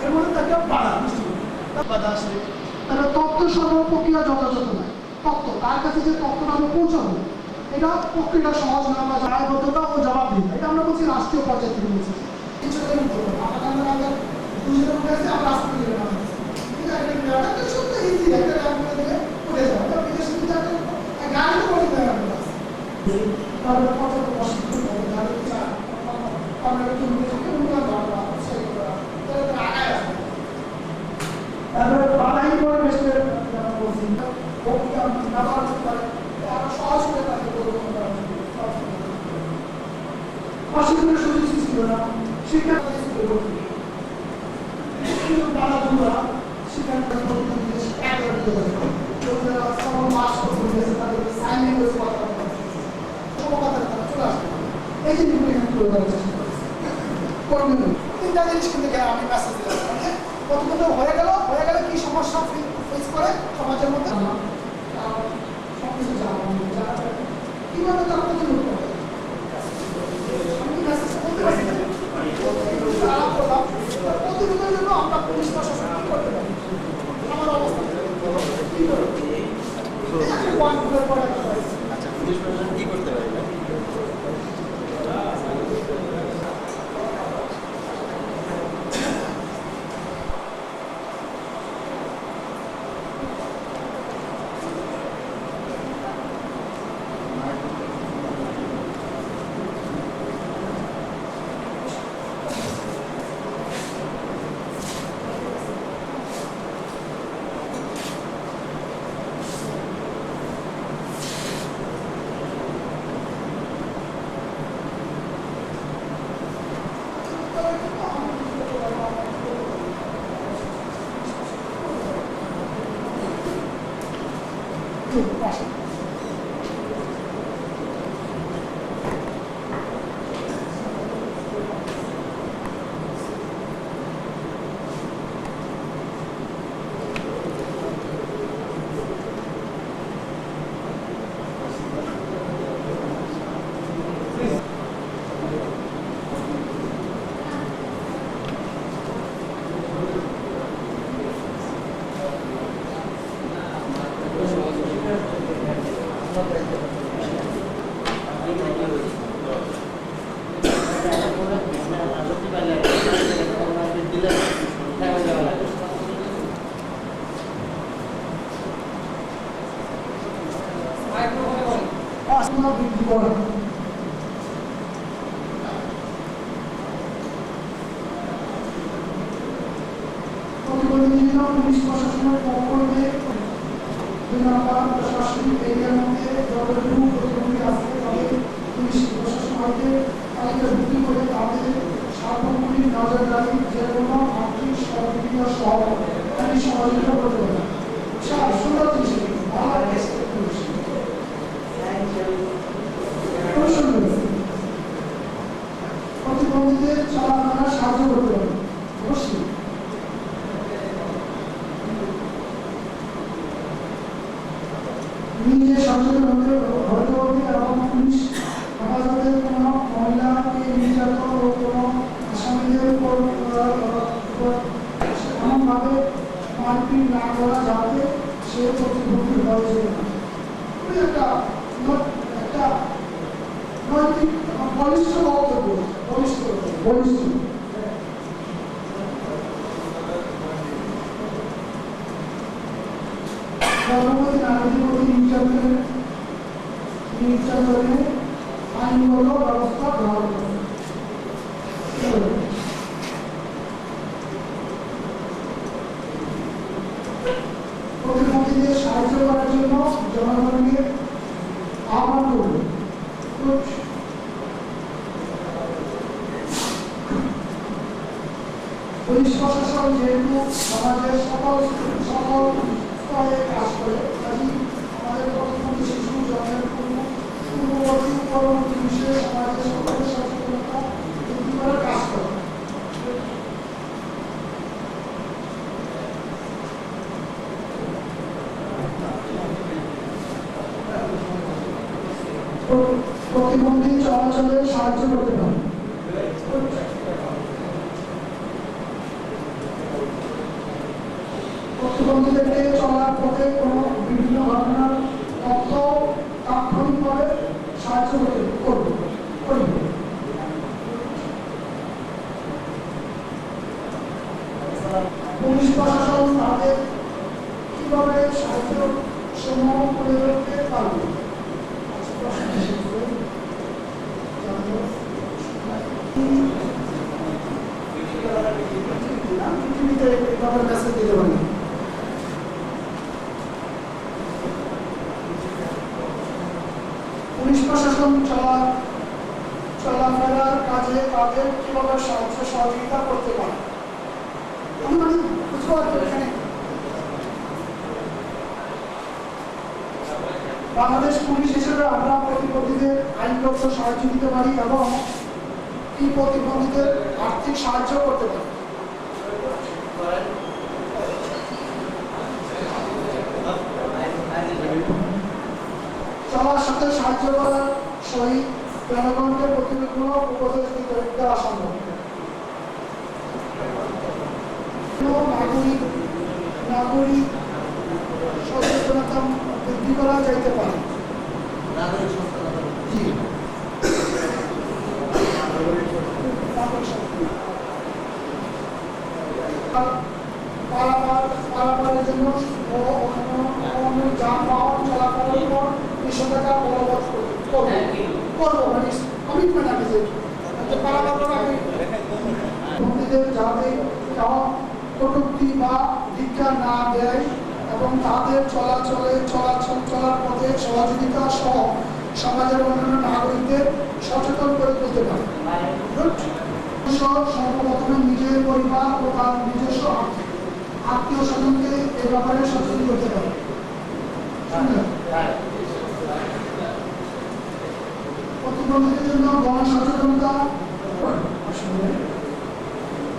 এর মধ্যে তাকে বাধা আসবে। তাহলে তথ্য সরবরাহ প্রক্রিয়া যথাযথ নয়, তথ্য তার কাছে যে তথ্যটা আমরা পৌঁছাবো এটা প্রক্রিয়া সহজ না, আমরা দায়বদ্ধতা ও জবাবদিহিতা, এটা আমরা বলছি রাষ্ট্রীয় পর্যায়ে থেকে বলছি। ছিল না, শিক্ষা দাদা শিক্ষা মাস তাদের সাইনিং কথা চলে আসবে এই জিনিসগুলো এখানে তুলে ধরার চেষ্টা করেছি করবেন। তিনটা জিনিস কিন্তু আমি মেসেজ দিলাম, প্রথমত হয়ে গেলে কি সমস্যা ফেস করে সমাজের মধ্যে সবকিছু জানা কিভাবে তারা প্রতিরোধ করে আমি মেসেজটা বলতে পারছি না। আলাপ করলাম প্রতিরোধের জন্য আমরা পুলিশ প্রশাসন কি করতে পারি, আমার অবস্থা কি করবে পয়েন্টের পর একটা আচ্ছা, পুলিশ প্রশাসন কি করতে পারে? পুলিশ প্রশাসনের পক্ষ থেকে প্রশাসনিক এরিয়ার মধ্যে যতটুকু প্রতিবন্ধী আছে তাদের পুলিশ প্রশাসন হইতে তালিকাভুক্তি করে তাদের সার্বক্ষণিক নজরদারি যে কোনো আর্থিক সহযোগিতা সহ আইনি সহযোগিতা করতে হবে। সুন্দর জিনিস প্রতিবন্ধীদের চলাফেরা সাহায্য করতে হবে অবশ্যই। নিজে সচেতন হতে হবে এবং পুলিশ হেফাজতের কোনো মহিলাকে নির্যাতন ও কোনো আসামিদের উপর এমনভাবে মারপিট না করা যাতে সে প্রতিবন্ধী হয়েছে না। খুবই একটা নৈতিক বলিষ্ঠ বক্তব্য, বলিষ্ঠ গর্ভবতী নারীদের প্রতি নির্যাতনে আইনগত ব্যবস্থা গ্রহণ করে। প্রতিবন্ধীদের সাহায্য করার জন্য জনগণকে আহ্বান করবে। পুলিশ প্রশাসন যেহেতু সমাজের সকল স্তরে কাজ করে, কাজে আমাদের প্রতিবন্ধী শিশু জন্মের পূর্ববর্তী পরবর্তী বিষয়ে সমাজের সকলের সচেতনতা বৃদ্ধি করার কাজ করে। প্রতিবন্ধী চলাচলে সাহায্য করতে পারে। প্রতিবন্ধীদেরকে চলার পথে কোনো বিভিন্ন ঘটনার তথ্য তাৎক্ষণিকভাবে সাহায্য করবে। পুলিশ প্রশাসন তাদের কিভাবে সাহায্য সমূহ করে রাখতে পারবে। পৃথিবীতে এভাবে কাছে দিতে পারি। পুলিশ প্রশাসন চলাফেরার কাজে তাদের কিভাবে সহযোগিতা করতে পারে। আমি মানে বুঝতে পারছি এখানে বাংলাদেশ পুলিশ হিসেবে আমরা প্রতিবন্ধীদের আইনগত সাহায্য দিতে পারি এবং এই প্রতিবন্ধীদের আর্থিক সাহায্য করতে পারি। চলার সাথে সাহায্য করার সহিত জনগণকে প্রতিনিধিমূলক উপদেশ দেওয়া সম্ভব। নাগরিক সচেতনতা বৃদ্ধি করা যাইতে পারে। পারাপারের জন্য যানবাহন চলাচলের উপর নিষেধাজ্ঞা বলবৎ করবো, মানে কমিটমেন্ট আছে যে পারাপার আমি বন্দীদের যাতে কটূক্তি বা ভিক্ষা না দেয় এবং তাদের চলার পথে সহযোগিতা সহ সমাজের অন্যান্য নাগরিকদের সচেতন করে তুলতে পারে। সর্বপ্রথমে নিজের পরিবার ও তার নিজস্ব আত্মীয় স্বজনকে এ ব্যাপারে সচেতন করতে পারে। প্রতিবন্ধীদের জন্য গণসচেতনতা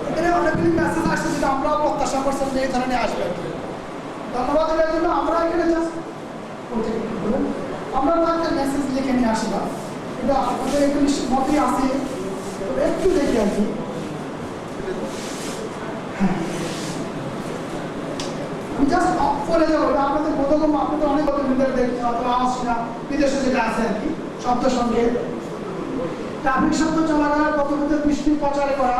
এখানে অনেকগুলি মেসেজ আসছে যেটা আমরাও প্রত্যাশা করছিলাম যে এই ধরনের আসবে। ধন্যবাদ এটার জন্য। আমরা এখানে জাস্ট আমরা একটা মেসেজ লিখে নিয়ে আসলাম, এটা আপনাদের এখানে মতই আছে, একটু দেখে আর কি। আমি জাস্ট করে যাবো, আপনাদের বোধগম্য, আপনাদের অনেক মিটার দেখছি অথবা আসছি না বিদেশে যেটা আছে আর কি শব্দ সঙ্গে। ট্রাফিক শব্দ চলাকালে প্রতিবন্ধীদের বৃষ্টি প্রচার করা,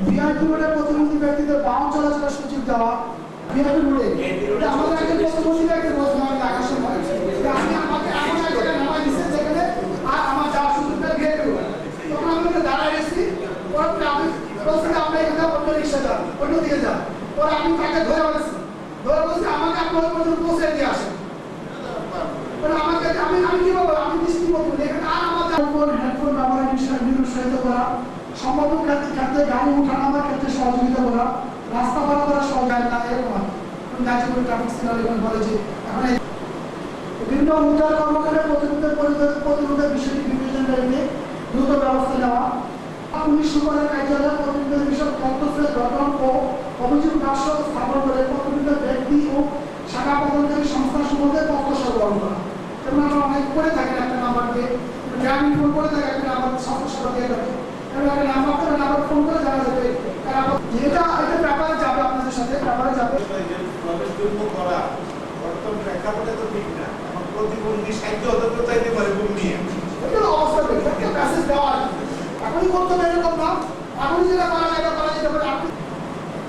ভিআইপি রোডে প্রতিবন্ধী ব্যক্তিদের বাহন চলাচলের সুযোগ দেওয়া। ভিআইপি রোডে আমাদের একজন প্রতিবন্ধী ব্যক্তি রোজগার আকর্ষণ হয়, আমি আমাকে এমন এক জায়গায় নামাই দিচ্ছে যেখানে আর আমার যাওয়ার সুযোগটা ভিআইপি রোড। তখন আমি দাঁড়ায় গেছি, পরে আমি বলছি আমরা এখানে অন্য রিক্সা যান, অন্যদিকে যান। পরে আমি তাকে ধরে বলেছি আমাকে আপনার পর্যন্ত পৌঁছে দিয়ে আসেন। আমাকে আমি কি বলবো, আমি দৃষ্টি বলবো এখানে আর আমার হেডফোন ব্যবহারের বিষয়ে নিরুৎসাহিত করা, সম্ভাব্য ক্ষেত্রে গাড়ি উঠানামার ক্ষেত্রে সহযোগিতা করা, রাস্তা পার করা সহযোগিতা এরকম গাজীপুর ট্রাফিক সিগন্যাল বলে যে এখন বিভিন্ন উদ্ধার কর্মকাণ্ডে প্রতিরোধের বিষয়টি বিবেচনা রেখে দ্রুত ব্যবস্থা নেওয়া। পুলিশ সুপারের কার্যালয়ে প্রতিরোধের বিষয় তথ্যের গঠন ও অভিযোগ বাক্স স্থাপন করে প্রতিরোধের ব্যক্তি ও শাখা পদ্ধতির সংস্থা সম্বন্ধে তথ্য সরবরাহ করা। যেমন আমরা অনেক করে থাকেন একটা নাম্বার দিয়ে গ্রামীণ ফোন করে থাকে, একটা নাম্বার সংস্থা সেবা দিয়ে থাকে, একটা নাম্বার করে নাম্বার ফোন করে জানা যাবে এটা ব্যাপারে যাবে, আপনাদের সাথে ব্যাপারে যাবে। করা বর্তমান প্রেক্ষাপটে তো ঠিক না, প্রতিবন্ধী সাহায্য হতে চাইতে পারে ভূমি নিয়ে এটা অবস্থা একটা মেসেজ দেওয়া এখনই করতে হবে এরকম না, এখনই যেটা করা যায় করা যেতে পারে। আপনি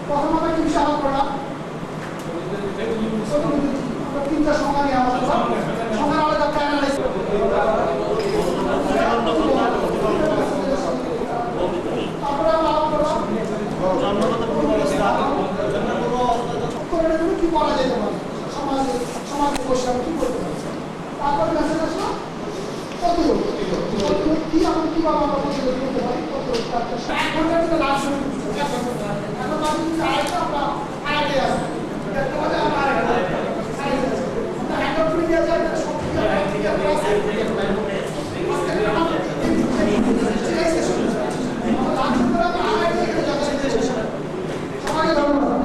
প্রথমত কি বিষয় আলাপ করা আমরা তিনটা সময় নিয়ে আমার সময় আলাদা একটা অ্যানালাইজ তারপরে আমরা আলাপ করা কি করা যেতে পারে, সমাজে বসে কি করতে পারে। তারপরে মেসেজ আসলো প্রতিরোধ কি আমি কিভাবে আমরা প্রতিরোধ করতে পারি। এক ঘন্টার থেকে লাভ শুরু এখন আমি আরেকটা আমরা আগে আসবো দেখতে পাচ্ছি আমরা আরেকটা দেওয়া যায় সবাইকে ধন্যবাদ।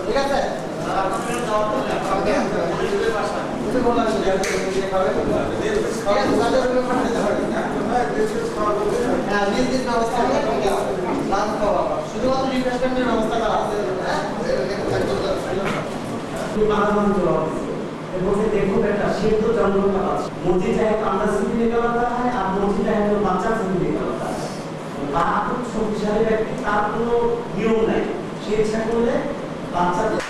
ঠিক আছে নিজ নিজ ব্যবস্থা লাঞ্চ খাওয়া শুধুমাত্র রিফ্রেশমেন্টের ব্যবস্থা করা আছে দেখুন একটা সিদ্ধ জন্মটা আছে মসজিদ চাহে আমরা সিদ্ধি করা হয় আর মসজিদ চাহে বাচ্চা সিদ্ধি করা হয় বা খুব শক্তিশালী ব্যক্তি তার কোনো নিয়ম নাই সে ইচ্ছা করলে বাচ্চাদের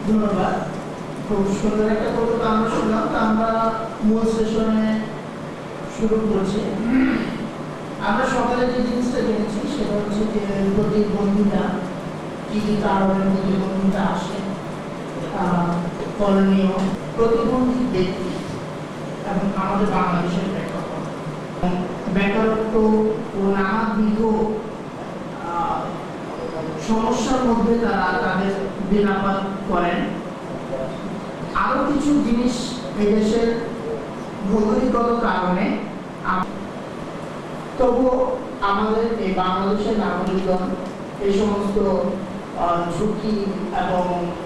ধন্যবাদ খুব সুন্দর একটা বক্তব্য আমরা শুনলাম তো আমরা মূল সেশনে শুরু করছি আমরা সকালে যে জিনিসটা জেনেছি সেটা হচ্ছে যে প্রতিবন্ধীরা কি কি কারণে প্রতিবন্ধীরা আসে করণীয় প্রতিবন্ধী ব্যক্তি এবং আমাদের বাংলাদেশের প্রেক্ষাপট বেকারত্ব ও নানাবিধ সমস্যার মধ্যে তারা তাদের দিনাপাত করেন আরো কিছু জিনিস এদেশের ভৌগোলিকগত কারণে তবুও আমাদের এই বাংলাদেশের নাগরিকগণ এই সমস্ত ঝুঁকি এবং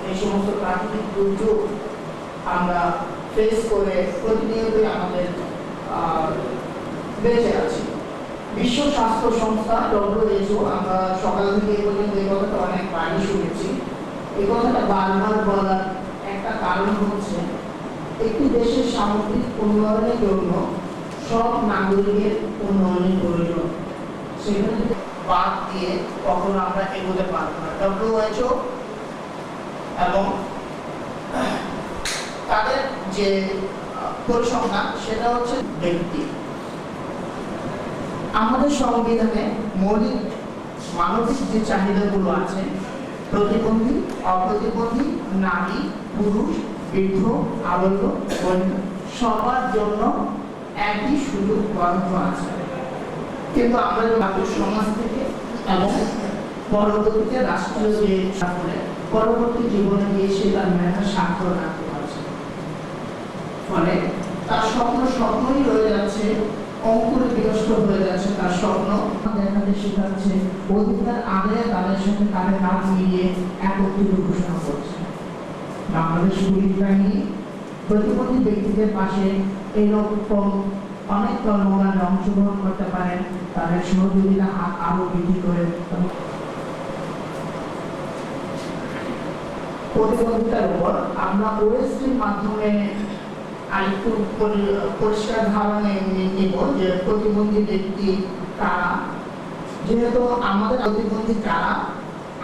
এই সমস্ত প্রাকৃতিক দুর্যোগ আমরা ফেস করে প্রতিনিয়তই আমাদের বেঁচে আছি বিশ্ব স্বাস্থ্য সংস্থা WHO আমরা সকাল থেকে এই পর্যন্ত এই কথাটা অনেক বারই শুনেছি এই কথাটা বারবার বলার একটা কারণ হচ্ছে একটি দেশের সামগ্রিক উন্নয়নের জন্য সব নাগরিকের উন্নয়নের প্রয়োজন সেখানে বাদ দিয়ে কখনো আমরা এগোতে পারবো না WHO এবং তাদের যে পরিসংখ্যান সেটা হচ্ছে ব্যক্তি আমাদের সংবিধানে মৌলিক মানবিক যে চাহিদাগুলো আছে প্রতিবন্ধী অপ্রতিবন্ধী নারী পুরুষ বৃদ্ধ আবদ্ধ বন্যা সবার জন্য একই সুযোগ বরাদ্দ আছে কিন্তু আমরা বাকি সমাজ থেকে এবং পরবর্তীতে রাষ্ট্রীয় যে সাফল্যে পরবর্তী জীবনে গিয়ে সে তার মেধার স্বাক্ষর রাখতে পারছে ফলে তার স্বপ্নই রয়ে যাচ্ছে অঙ্কুরে বিনষ্ট হয়ে যাচ্ছে তার স্বপ্ন দেখাতে শেখাচ্ছে অধিকার আদায়ে তাদের সাথে তাদের নাম মিলিয়ে একত্রিত ঘোষণা করছে বাংলাদেশ পুলিশ বাহিনী প্রতিবন্ধী ব্যক্তিদের পাশে এইরকম অনেক কর্মকাণ্ডে অংশগ্রহণ করতে পারেন তাদের সহযোগিতা হাত আরো বৃদ্ধি করে প্রতিবন্ধিতার উপর আমরা ওএসটির মাধ্যমে আরেকটু পরিষ্কার ধারণা নিব যে প্রতিবন্ধী ব্যক্তি কারা যেহেতু আমাদের প্রতিবন্ধী কারা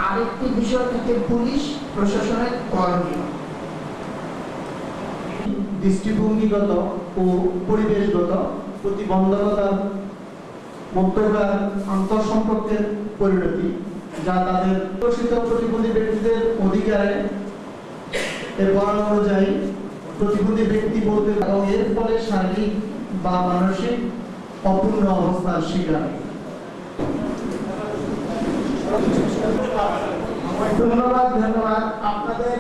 আরেকটি বিষয় থেকে পুলিশ প্রশাসনের করণীয় দৃষ্টিভঙ্গিগত ও পরিবেশগত প্রতিবন্ধকতার মধ্যকার আন্তঃসম্পর্কের পরিণতি যা তাদের প্রশিত প্রতিবন্ধী ব্যক্তিদের অধিকারে এর বর্ণনা অনুযায়ী প্রতিবন্ধী ব্যক্তি বলতে এবং এর ফলে শারীরিক বা মানসিক অপূর্ণ অবস্থার শিকার ধন্যবাদ আপনাদের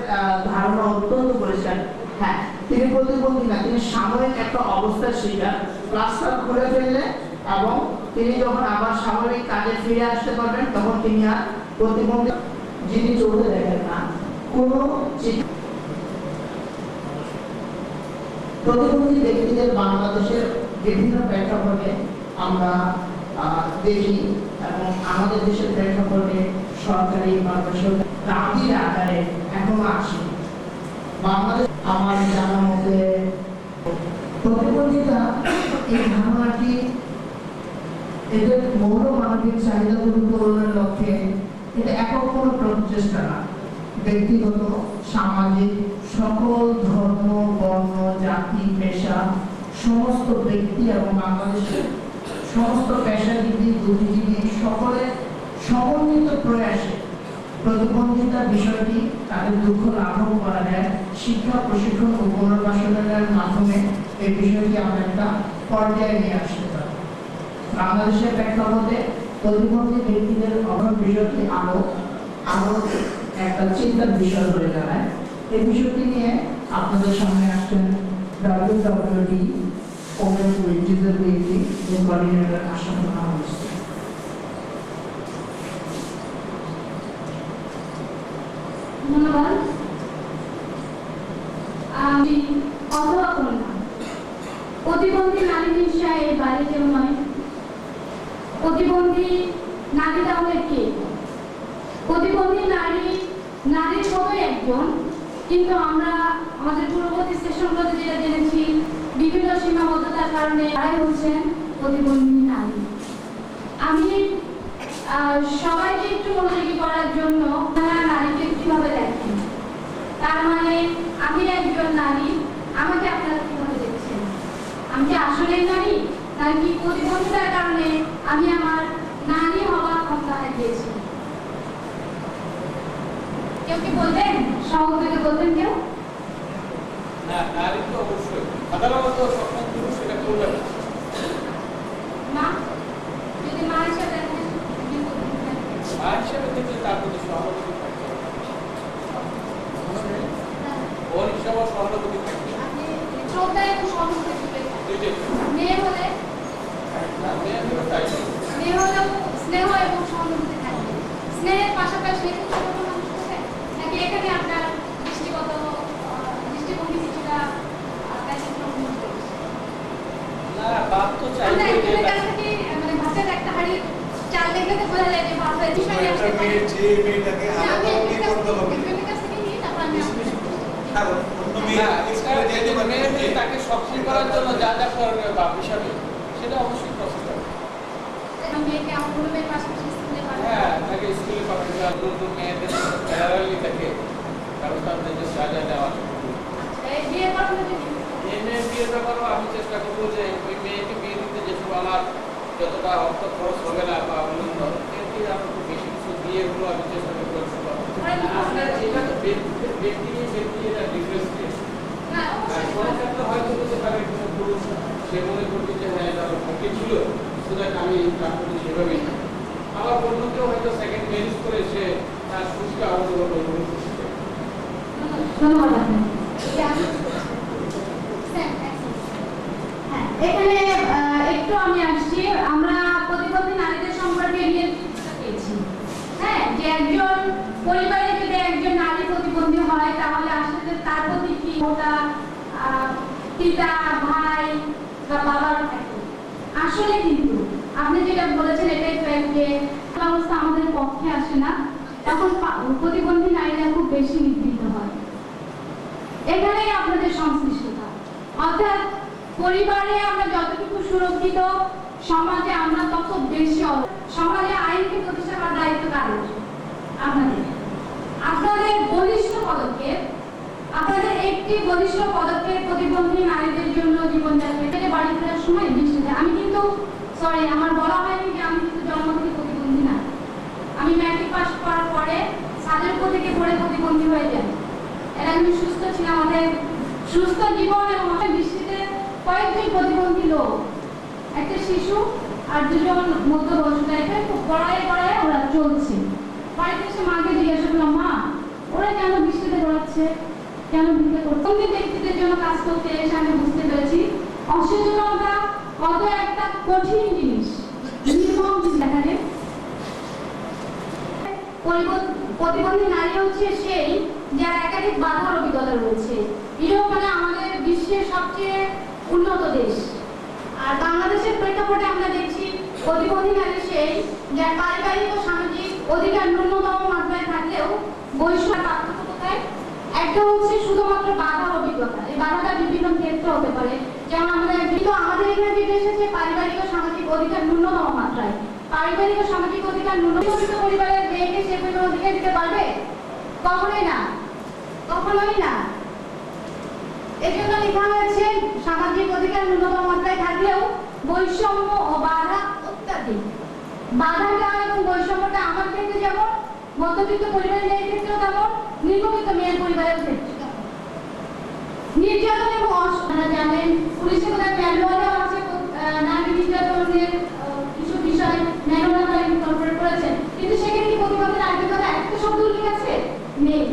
ধারণা অত্যন্ত পরিষ্কার হ্যাঁ তিনি প্রতিবন্ধী না তিনি সাময়িক একটা অবস্থার শিকার প্লাস্টার খুলে ফেললে এবং তিনি যখন আবার স্বাভাবিক কাজে ফিরে আসতে পারবেন তখন তিনি আর প্রতিবন্ধী যিনি চলতে দেখেন না কোনো প্রতিবন্ধী ব্যক্তিদের বাংলাদেশের বিভিন্ন প্রেক্ষাপটে আমরা দেখি এবং আমাদের দেশের প্রেক্ষাপটে সরকারি বা বেসরকারি দাবির আকারে এখনো আসে বাংলাদেশ আমার জানা মতে প্রতিবন্ধিতা এই ধারণাটি এদের মৌল মানবিক চাহিদাগুলো পূরণের লক্ষ্যে এটা একক কোনো প্রচেষ্টা না ব্যক্তিগত সামাজিক সকল ধর্ম বর্ণ জাতি পেশা সমস্ত ব্যক্তি এবং বাংলাদেশের সমস্ত পেশাজীবী বুদ্ধিজীবী সকলের সমন্বিত প্রয়াসে প্রতিবন্ধিতার বিষয়টি তাদের দুঃখ লাঘব করা যায় শিক্ষা প্রশিক্ষণ ও পুনর্বাসনের মাধ্যমে এই বিষয়টি আমরা একটা পর্যায়ে নিয়ে আসতে পারি বাংলাদেশের প্রেক্ষাপটে প্রতিবন্ধী ব্যক্তিদের অভাব বিষয়টি আরো একটা চিন্তার বিষয় হয়ে দাঁড়ায় এই বিষয়টি নিয়ে আপনাদের সামনে আসছেন WWD Women with Disability coordinator Ashraful Ahmed ধন্যবাদ অথবা কন্যা। প্রতিবন্ধী নারী হিংসা এই বাইরে কেউ নয়। প্রতিবন্ধী নারী তাহলে কে? প্রতিবন্ধী নারীর মতোই একজন, কিন্তু আমরা আমাদের পূর্ববর্তী সেশনগুলোতে যেটা জেনেছি বিভিন্ন সীমাবদ্ধতার কারণে তারাই হচ্ছেন প্রতিবন্ধী নারী। আমি সবাইকে একটু মনোযোগী করার জন্য আপনারা নারীকে কিভাবে দেখেন, তার মানে আমি একজন নারী, আমাকে আপনারা কিভাবে দেখছেন? আমি কি আসলেই নারী, নাকি প্রতিবন্ধিতার কারণে আমি আমার নারী হওয়ার ক্ষমতা হারিয়েছি? কেউ কি বলবেন? সহযোগী বলবেন কেউ? না, নারী তো অবশ্যই সাধারণত সকল পুরুষ সেটা করবে না। মা যদি মা হিসেবে দেখেন, মা হিসেবে দেখলে তার প্রতি সহানুভূতি থাকবে, ওর হিসাবে সহানুভূতি থাকবে। আপনি শ্রদ্ধা এবং সহানুভূতি দুইটাই। মেয়ে হলে স্নেহ এবং সহানুভূতি থাকবে। স্নেহের পাশাপাশি একটু ছোট মানুষ হবে, নাকি এখানে আপনার দৃষ্টিভঙ্গি কিছুটা না, বাপ তো আমরা চাইবে একজনের কাছ থেকে মানে ভাতের একটা হাঁড়ি চাল দেখলে তো বোঝা যায় যে ভাতের বিষয় আসতে পারে। যে মেয়েটাকে আলাদা কি করতে হবে, একজনের কাছ থেকে নিয়ে তারপর আমি কারণ অন্য মেয়ে স্কুলে যেতে পারবে না। তাকে সক্ষম করার জন্য যা যা করবে বাপ হিসাবে সেটা অবশ্যই প্রসেস হবে। মেয়েকে আমার কোনো মেয়ের পাশাপাশি স্কুলে পাঠাবো। হ্যাঁ, তাকে স্কুলে পাঠাতে হবে, নতুন মেয়েদের প্যারালালি তাকে ব্যবস্থা যে যা যা দেওয়া এই বিয়ের পর যদি মেয়ের বিয়ের ব্যাপারেও আমি চেষ্টা করবো যে ওই মেয়েকে বিয়ে দিতে যেসব আমার যতটা অর্থ খরচ হবে না বা অন্য এর থেকে আমার খুব বেশি কিছু দিয়ে হলো আমি চেষ্টা করবো। আপনার এটা তো ব্যক্তি এটা ডিফারেন্স কেস। না কোনো ক্ষেত্রে হয়তো হতে পারে কোনো পুরুষ সে মনে করবে যে হ্যাঁ তার পক্ষে ছিল, সুতরাং আমি তার প্রতি সেভাবেই না। আবার অন্য কেউ হয়তো সেকেন্ড ম্যারেজ করে সে তার সুখকে অনুভব করতে। ধন্যবাদ আপনাকে। এখানে একটু আমি আসছি, আমরা প্রতিবন্ধী নারীদের সম্পর্কে নিয়ে পেয়েছি। হ্যাঁ, যে একজন পরিবারে যদি একজন নারী প্রতিবন্ধী হয় তাহলে আসলে তার প্রতি কি ওটা পিতা, ভাই বা বাবার থাকে। আসলে কিন্তু আপনি যেটা বলেছেন এটাই ফ্যাক্ট যে অবস্থা আমাদের পক্ষে আসে না, তখন প্রতিবন্ধী নারীরা খুব বেশি নিগৃহীত হয়। এখানেই আপনাদের সংশ্লিষ্টতা, অর্থাৎ পরিবারে আমরা যতটুকু সুরক্ষিত, সমাজে আমরা তত বেশি সমাজে আইনকে প্রতিষ্ঠা করার দায়িত্ব কাদের? আপনাদের। আপনাদের বলিষ্ঠ পদক্ষেপ, আপনাদের একটি বলিষ্ঠ পদক্ষেপ প্রতিবন্ধী নারীদের জন্য জীবনযাত্রা বাড়ি ফেরার সময় বৃষ্টিতে আমি কিন্তু আমার বলা হয়নি যে আমি কিন্তু জন্ম থেকে প্রতিবন্ধী না। আমি ম্যাট্রিক পাস করার পরে সাজেরপুর থেকে পড়ে প্রতিবন্ধী হয়ে যাই। এর আমি সুস্থ ছিলাম, আমাদের সুস্থ জীবন এবং বৃষ্টিতে কয়েকজন প্রতিবন্ধী লোক, একটা শিশু আর দুজন মধ্যবয়স্ক, খুব গড়ায় ওরা চলছে। বাড়িতে এসে মাকে জিজ্ঞাসা করলাম, মা ওরা কেন বৃষ্টিতে গড়াচ্ছে, কেন ভিড়ে করছে? ব্যক্তিদের জন্য কাজ করতে এসে আমি বুঝতে পেরেছি অসচেতনতা কত একটা কঠিন জিনিস, নির্মম দেখানে। প্রতিবন্ধী নারী হচ্ছে সেই যার একাধিক বাধার অভিজ্ঞতা রয়েছে। ইউরোপ মানে আমাদের বিশ্বের সবচেয়ে উন্নত দেশ, আর বাংলাদেশের প্রেক্ষাপটে আমরা দেখছি প্রতিবন্ধী নারী সেই যার পারিবারিক ও সামাজিক অধিকার ন্যূনতম মাত্রায় থাকলেও বৈষম্য পার্থক্য কোথায়? একটা হচ্ছে শুধুমাত্র বাধার অভিজ্ঞতা। এই বাধাটা বিভিন্ন ক্ষেত্রে হতে পারে, যেমন আমরা কিন্তু আমাদের এখানে যেটা এসেছে পারিবারিক ও সামাজিক অধিকার ন্যূনতম মাত্রায়। পারিবারিক ও সামাজিক অধিকার ন্যূনতম পরিবারের মেয়েকে সে পরিমাণ অধিকার দিতে পারবে? কখনোই না, কখনোই না। এজন্য লেখা হয়েছে সামাজিক অধিকার ন্যূনতম মাত্রায় থাকলেও বৈষম্য ও বাধা অত্যাধিক। বাধাটা এবং বৈষম্যটা আমার ক্ষেত্রে যেমন, মধ্যবিত্ত পরিবারের মেয়ের ক্ষেত্রেও তেমন, নিম্নবিত্ত মেয়ের পরিবারের ক্ষেত্রে নির্যাতন এবং আপনারা জানেন পুলিশের কোথায় ম্যানুয়ালও আছে নারী নির্যাতনের কিছু বিষয় ম্যানুয়াল ইনকর্পোরেট করেছেন, কিন্তু সেখানে কি প্রতিবন্ধী নারীর কথা একটা শব্দ উল্লেখ আছে? নেই,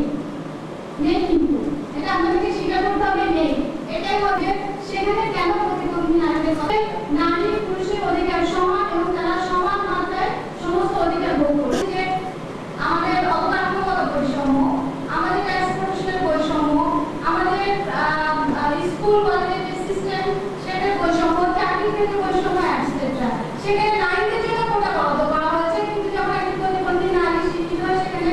নেই। কিন্তু এটা আপনাদেরকে স্বীকার করতে হবে, নেই। এটাই হবে সেখানে কেন প্রতিবন্ধী নারীদের কথা? নারী পুরুষের অধিকার সমান এবং তারা সমান মাত্রায় সমস্ত অধিকার ভোগ করছে। যে আমাদের অবকাঠামোগত বৈষম্য, আমাদের ট্রান্সপোর্টেশনের বৈষম্য, আমাদের স্কুল কলেজের যে সিস্টেম সেটার বৈষম্য, চাকরির ক্ষেত্রে বৈষম্য এটসেট্রা। সেখানে নারীদের জন্য কোটা বরাদ্দ করা হয়েছে, কিন্তু যখন একটি প্রতিবন্ধী নারী শিক্ষিত হয় সেখানে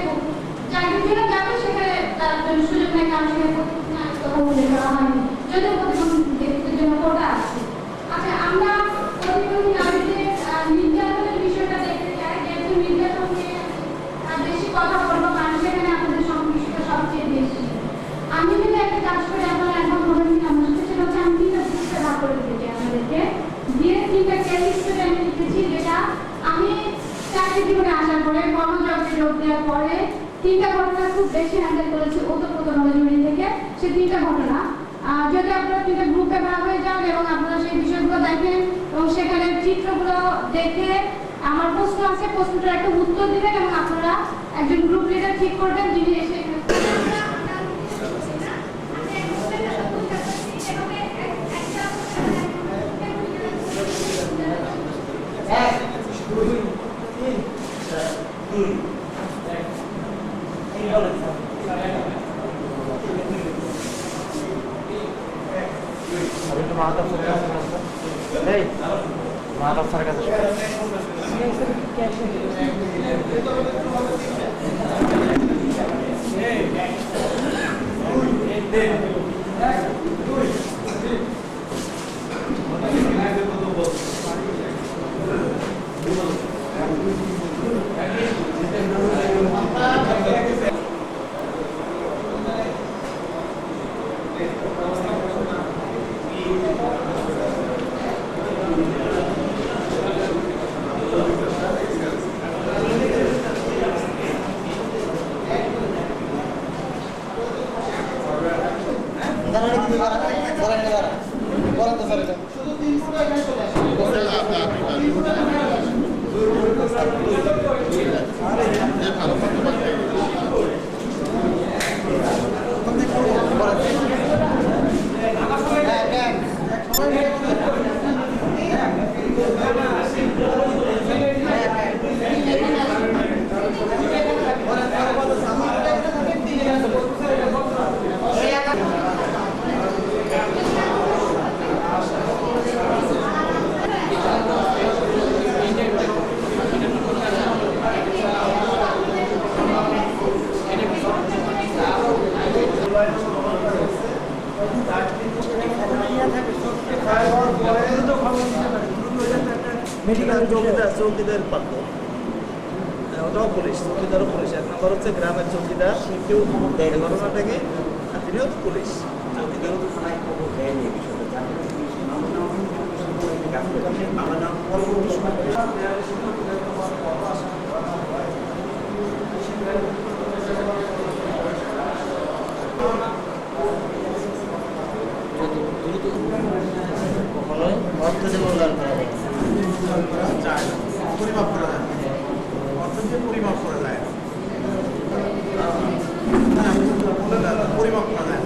চাকরির জন্য যাবে সেখানে তার জন্য সুযোগ নেই, কারণ সেখানে প্রতিবন্ধী নারীর কথা উল্লেখ করা হয়নি, যদিও প্রতিবন্ধীদের জন্য কোটা আছে। আচ্ছা, আমরা প্রতিবন্ধী নারীদের নির্যাতনের বিষয়টা দেখতে চাই, যেহেতু নির্যাতন নিয়ে বেশি কথা বলবো, কারণ সেখানে আপনাদের সংশ্লিষ্টতা সবচেয়ে বেশি। আমি যদি একটা কাজ করে আপনারা এখন ধরে নিন আমার সাথে, সেটা হচ্ছে আমি 3টা গ্রুপে ভাগ করে দিয়েছি আপনাদেরকে দিয়ে 3টা কেস স্টাডি আমি লিখেছি, যেটা আমি চাকরি জীবনে আসার পরে কর্মজগতে যোগ দেওয়ার পরে 3টা ঘটনা খুব বেশি হ্যান্ডেল করেছি ওতপ্রোতভাবে জড়িয়ে থেকে। সেই 3টা ঘটনা যদি আপনারা 3টা গ্রুপে ভাগ হয়ে যান এবং আপনারা সেই বিষয়গুলো দেখেন এবং সেখানে চিত্রগুলো দেখে আমার প্রশ্ন আছে, প্রশ্নটার একটা উত্তর দিবেন এবং আপনারা একজন গ্রুপ লিডার ঠিক করবেন যিনি এসে মেডিকেল চৌকিদার পাত্র, ওটাও পুলিশ, চৌকিদারও পুলিশ। 1 নম্বর হচ্ছে গ্রামের চৌকিদার, কেউ ঘটনাটাকে, আর তিনিও তো পুলিশ। চৌকিদারও তো থানায় খবর দেয়নি এই বিষয়টা। অর্থ যেমন পরিমাপ করা যায়, অর্থ যে পরিমাপ করা যায়, পরিমাপ করা যায়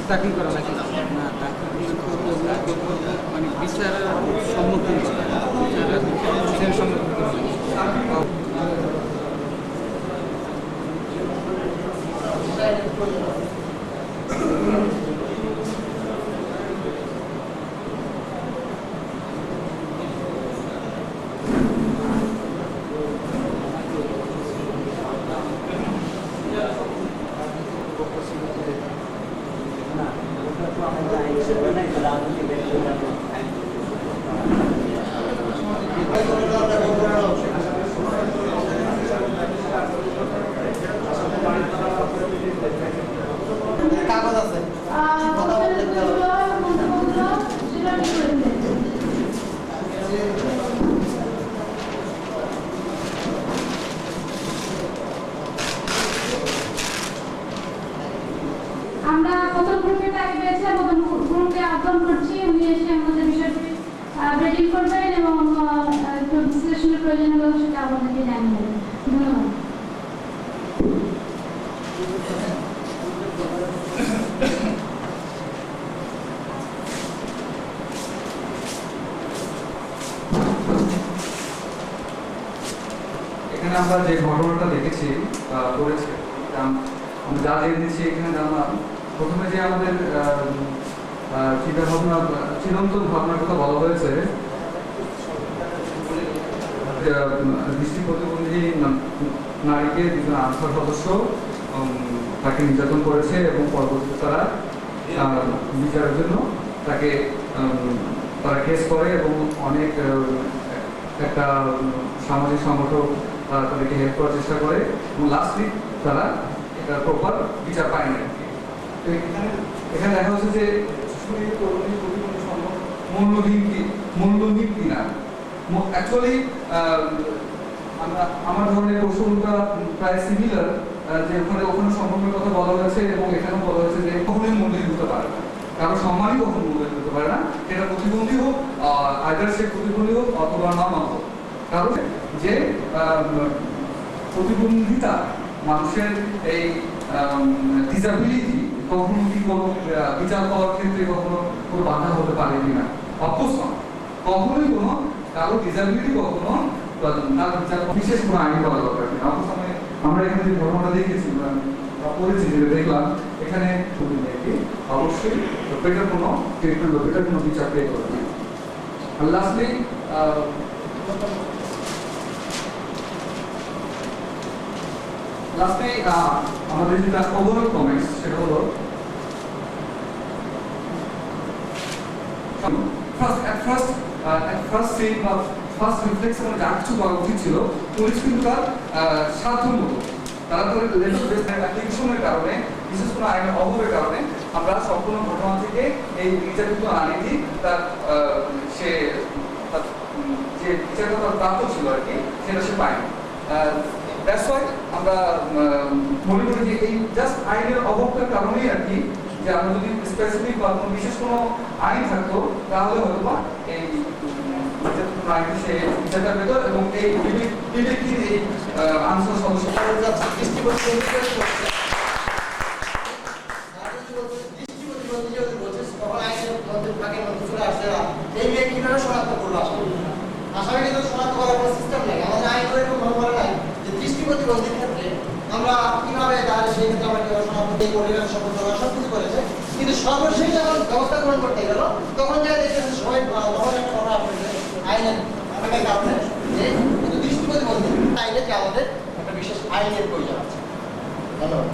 দাখিল করা নাকি না মানে বিচারের সম্মুখীন বিচারের সম্মুখীন আপনাদের আইন করবে না, এটা রাজনৈতিক ব্যক্তিগত আইন কাগজ আছে আমরা প্রথম গ্রুপে তাকে পেয়েছিলাম, প্রথম গ্রুপকে আহ্বান করছি উনি এসে আমাদের বিষয়টি ব্রিফিং করবেন এবং একটু বিশ্লেষণের প্রয়োজন হলে সেটা আমাদেরকে জানিয়ে দেবেন। ধন্যবাদ। এখানে আমরা যে ঘটনাটা দেখেছি করেছে আমরা যা জেনেছি এখানে জানলাম, প্রথমে যে আমাদের চিন্তা ভাবনা চিরন্তন ভাবনার কথা বলা হয়েছে, দৃষ্টি প্রতিবন্ধী নারীকে দুজন আনসার সদস্য তাকে নির্যাতন করেছে এবং পরবর্তীতে তারা বিচারের জন্য তাকে তারা কেস করে এবং অনেক একটা সামাজিক সংগঠন তাদেরকে হেল্প করার চেষ্টা করে এবং লাস্টলি তারা এটা প্রপার বিচার পায় না। তো এখানে দেখা হচ্ছে যে মূল্যহীন কিনা। অ্যাকচুয়ালি আমার ধরনের কৌশলটা প্রায় সিমিলার, যে ওখানে সম্পর্কের কথা বলা হয়েছে এবং এখানেও বলা হয়েছে যে কখনোই মূল্যহীন হতে পারে না, কারো সম্মানই কখনো মূল্যহীন হতে পারে না, সেটা প্রতিবন্ধী হোক, আইদার সে প্রতিবন্ধী হোক অথবা না হোক। কারণ যে প্রতিবন্ধিতা মানুষের এই ডিসএবিলিটি কখনো কি কোনো বিচার পাওয়ার ক্ষেত্রে কখনো কোনো বাধা হতে পারে কিনা? অফকোর্স না, কখনোই কোনো কারো ডিসএবিলিটি কখনো তার বিচার বিশেষ কোনো আইন করা দরকার নেই। আমরা এখানে যে ঘটনাটা দেখেছি পড়েছি, যেটা দেখলাম এখানে অবশ্যই পেটের কোনো ট্রিটমেন্ট বা পেটের কোনো বিচার পেয়ে করবে না। আর লাস্টলি আমাদের যেটা ওভারঅল কমেন্টস সেটা হলো ফার্স্ট রিফ্লেক্স যা কিছু করা উচিত ছিল, পুলিশ কিন্তু তার সাধ্য মতো তারা অ্যাপ্লিকেশনের কারণে, বিশেষ কোনো আইনের অভাবের কারণে আমরা সম্পূর্ণ ঘটনা থেকে এই নির্যাতিত নারীটি তার সে যে বিচারটা তার প্রাপ্ত ছিল আর কি, সেটা সে পায়নি। দ্যাটস ওয়াই আমরা মনে করি যে এই জাস্ট আইনের অভাবটার কারণেই আর কি, যে আমরা যদি স্পেসিফিক বা কোনো বিশেষ কোনো আইন থাকতো তাহলে হয়তো বা এই আইনটি সে বিচারটা পেত এবং এই বিবেকহীন এই আনসার সদস্য আসামি কিন্তু শনাক্ত করার কোনো সিস্টেম নেই, আমাদের আইন করে এরকম ভাবে বলা নাই যে দৃষ্টি প্রতিবন্ধীর ক্ষেত্রে আমরা কিভাবে তাহলে সেই ক্ষেত্রে আমরা কিভাবে শনাক্ত করি না, শপথ করা সব কিছু করেছে, কিন্তু সর্বশেষ যখন ব্যবস্থা গ্রহণ করতে গেল তখন যা দেখছেন সবাই তখন একটা কথা আপনাদের আইনের আপনাদের কারণে যে কিন্তু দৃষ্টি প্রতিবন্ধী আইনে যে আমাদের একটা বিশেষ আইনের প্রয়োজন আছে। ধন্যবাদ।